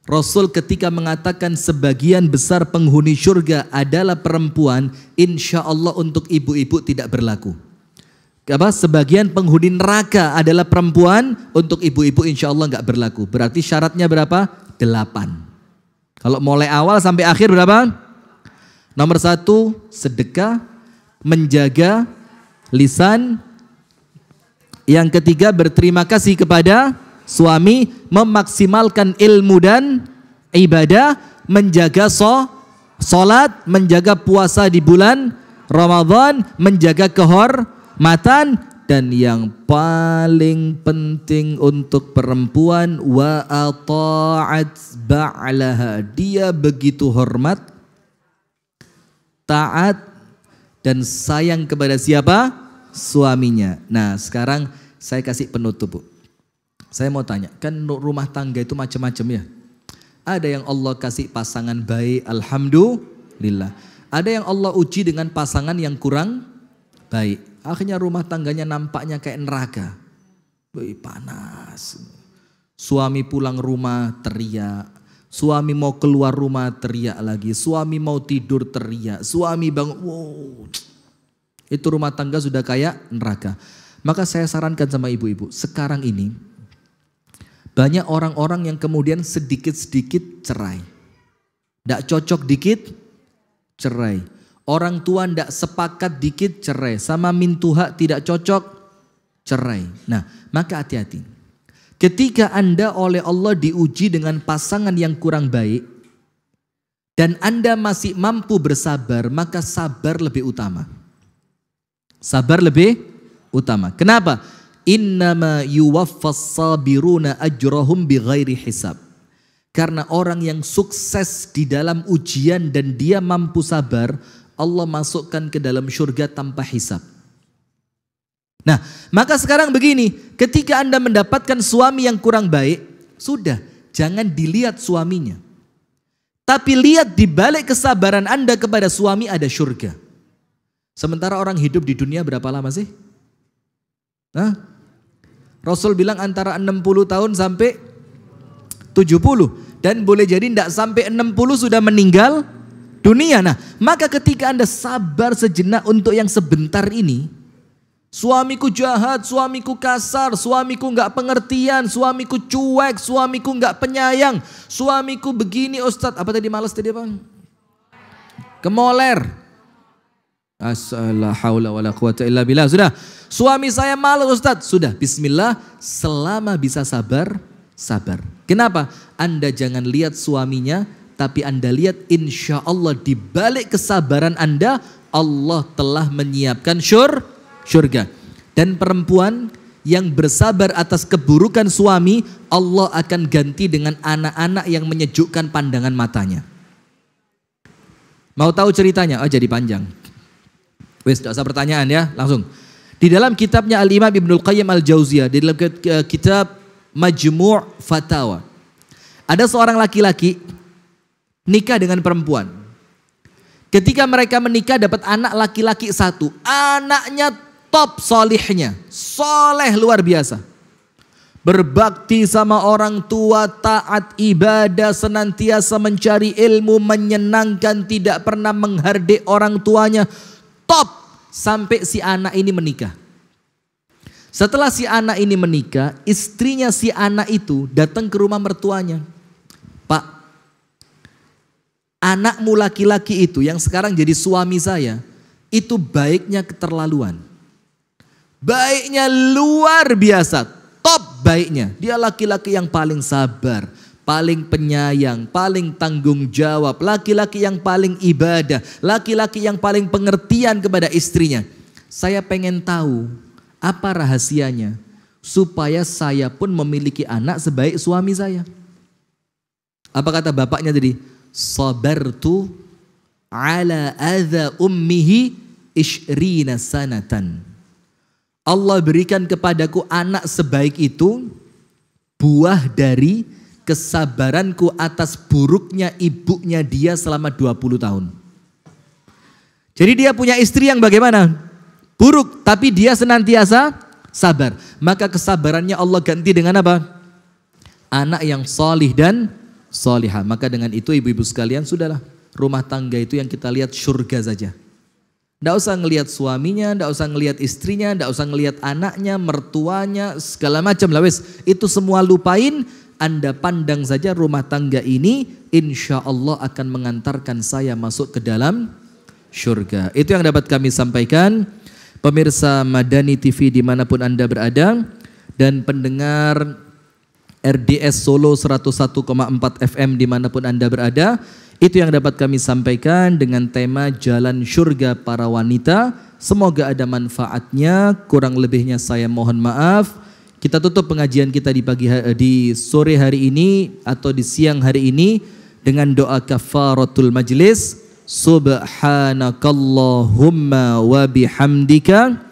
S1: Rasul ketika mengatakan sebagian besar penghuni surga adalah perempuan, insya Allah untuk ibu-ibu tidak berlaku. sebagian penghuni neraka adalah perempuan, untuk ibu-ibu insya Allah nggak berlaku. Berarti syaratnya berapa? 8. Kalau mulai awal sampai akhir berapa? Nomor 1, sedekah, menjaga lisan. Yang ketiga, berterima kasih kepada suami, memaksimalkan ilmu dan ibadah, menjaga sholat, menjaga puasa di bulan Ramadan, menjaga kehormatan, dan yang paling penting untuk perempuan, wa ata'at ba'laha, dia begitu hormat, taat dan sayang kepada siapa? Suaminya. Nah, sekarang saya kasih penutup, Bu. Saya mau tanya, kan rumah tangga itu macam-macam ya. Ada yang Allah kasih pasangan baik, alhamdulillah. Ada yang Allah uji dengan pasangan yang kurang baik. Akhirnya rumah tangganya nampaknya kayak neraka. Panas. Suami pulang rumah teriak. Suami mau keluar rumah teriak lagi. Suami mau tidur teriak. Suami bangun. Wow. Itu rumah tangga sudah kayak neraka. Maka saya sarankan sama ibu-ibu. Sekarang ini banyak orang-orang yang kemudian sedikit-sedikit cerai. Tidak cocok dikit cerai. Orang tua tidak sepakat dikit cerai. Sama mintuha tidak cocok cerai. Nah, maka hati-hati. Ketika Anda oleh Allah diuji dengan pasangan yang kurang baik dan Anda masih mampu bersabar, maka sabar lebih utama. Sabar lebih utama. Kenapa? Innama yuwaffas sabiruna ajrahum bighairi hisab. Karena orang yang sukses di dalam ujian dan dia mampu sabar, Allah masukkan ke dalam surga tanpa hisab. Nah, maka sekarang begini, ketika Anda mendapatkan suami yang kurang baik, sudah, jangan dilihat suaminya. Tapi lihat di balik kesabaran Anda kepada suami ada surga. Sementara orang hidup di dunia berapa lama sih? Hah? Rasul bilang antara 60 tahun sampai 70. Dan boleh jadi tidak sampai 60 sudah meninggal dunia. Nah, maka ketika Anda sabar sejenak untuk yang sebentar ini, suamiku jahat, suamiku kasar, suamiku nggak pengertian, suamiku cuek, suamiku nggak penyayang, suamiku begini Ustadz, apa tadi malas tadi apa? Kemoler. La haula wala quwata illa billah. Sudah, suami saya malas Ustadz. Sudah, bismillah, selama bisa sabar, sabar. Kenapa? Anda jangan lihat suaminya, tapi Anda lihat insya Allah di balik kesabaran Anda, Allah telah menyiapkan surga. Dan perempuan yang bersabar atas keburukan suami, Allah akan ganti dengan anak-anak yang menyejukkan pandangan matanya. Mau tahu ceritanya? Oh, jadi panjang. Wes, tidak usah pertanyaan ya, langsung. Di dalam kitabnya Al-Imam Ibnul Qayyim Al-Jauziyah, di dalam kitab Majmu' Fatawa, ada seorang laki-laki nikah dengan perempuan. Ketika mereka menikah dapat anak laki-laki satu. Anaknya top solihnya, soleh luar biasa. Berbakti sama orang tua, taat ibadah, senantiasa mencari ilmu, menyenangkan, tidak pernah menghardik orang tuanya. Top. Sampai si anak ini menikah. Setelah si anak ini menikah, istrinya si anak itu datang ke rumah mertuanya. Pak, anakmu laki-laki itu yang sekarang jadi suami saya, itu baiknya keterlaluan. Baiknya luar biasa, top baiknya. Dia laki-laki yang paling sabar, paling penyayang, paling tanggung jawab, laki-laki yang paling ibadah, laki-laki yang paling pengertian kepada istrinya. Saya pengen tahu apa rahasianya supaya saya pun memiliki anak sebaik suami saya. Apa kata bapaknya tadi? Sabartu ala adza ummihi ishrina sanatan. Allah berikan kepadaku anak sebaik itu buah dari kesabaranku atas buruknya ibunya dia selama 20 tahun. Jadi dia punya istri yang bagaimana? Buruk, tapi dia senantiasa sabar. Maka kesabarannya Allah ganti dengan apa? Anak yang salih dan salihah. Maka dengan itu ibu-ibu sekalian, sudahlah, rumah tangga itu yang kita lihat surga saja. Nggak usah ngelihat suaminya, nggak usah ngelihat istrinya, nggak usah ngelihat anaknya, mertuanya, segala macam lah wes. Itu semua lupain. Anda pandang saja rumah tangga ini, insya Allah akan mengantarkan saya masuk ke dalam surga. Itu yang dapat kami sampaikan. Pemirsa Madani TV dimanapun Anda berada, dan pendengar RDS Solo 101,4 FM dimanapun Anda berada, itu yang dapat kami sampaikan dengan tema Jalan Surga Para Wanita. Semoga ada manfaatnya, kurang lebihnya saya mohon maaf. Kita tutup pengajian kita di sore hari ini atau di siang hari ini dengan doa kafaratul majlis. Subhanakallahumma wa bihamdika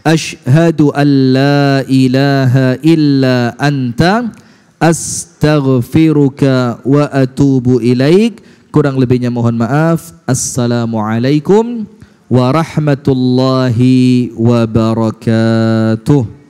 S1: asyhadu an la ilaha illa anta astaghfiruka wa atubu ilaik. Kurang lebihnya mohon maaf. Assalamualaikum warahmatullahi wabarakatuh.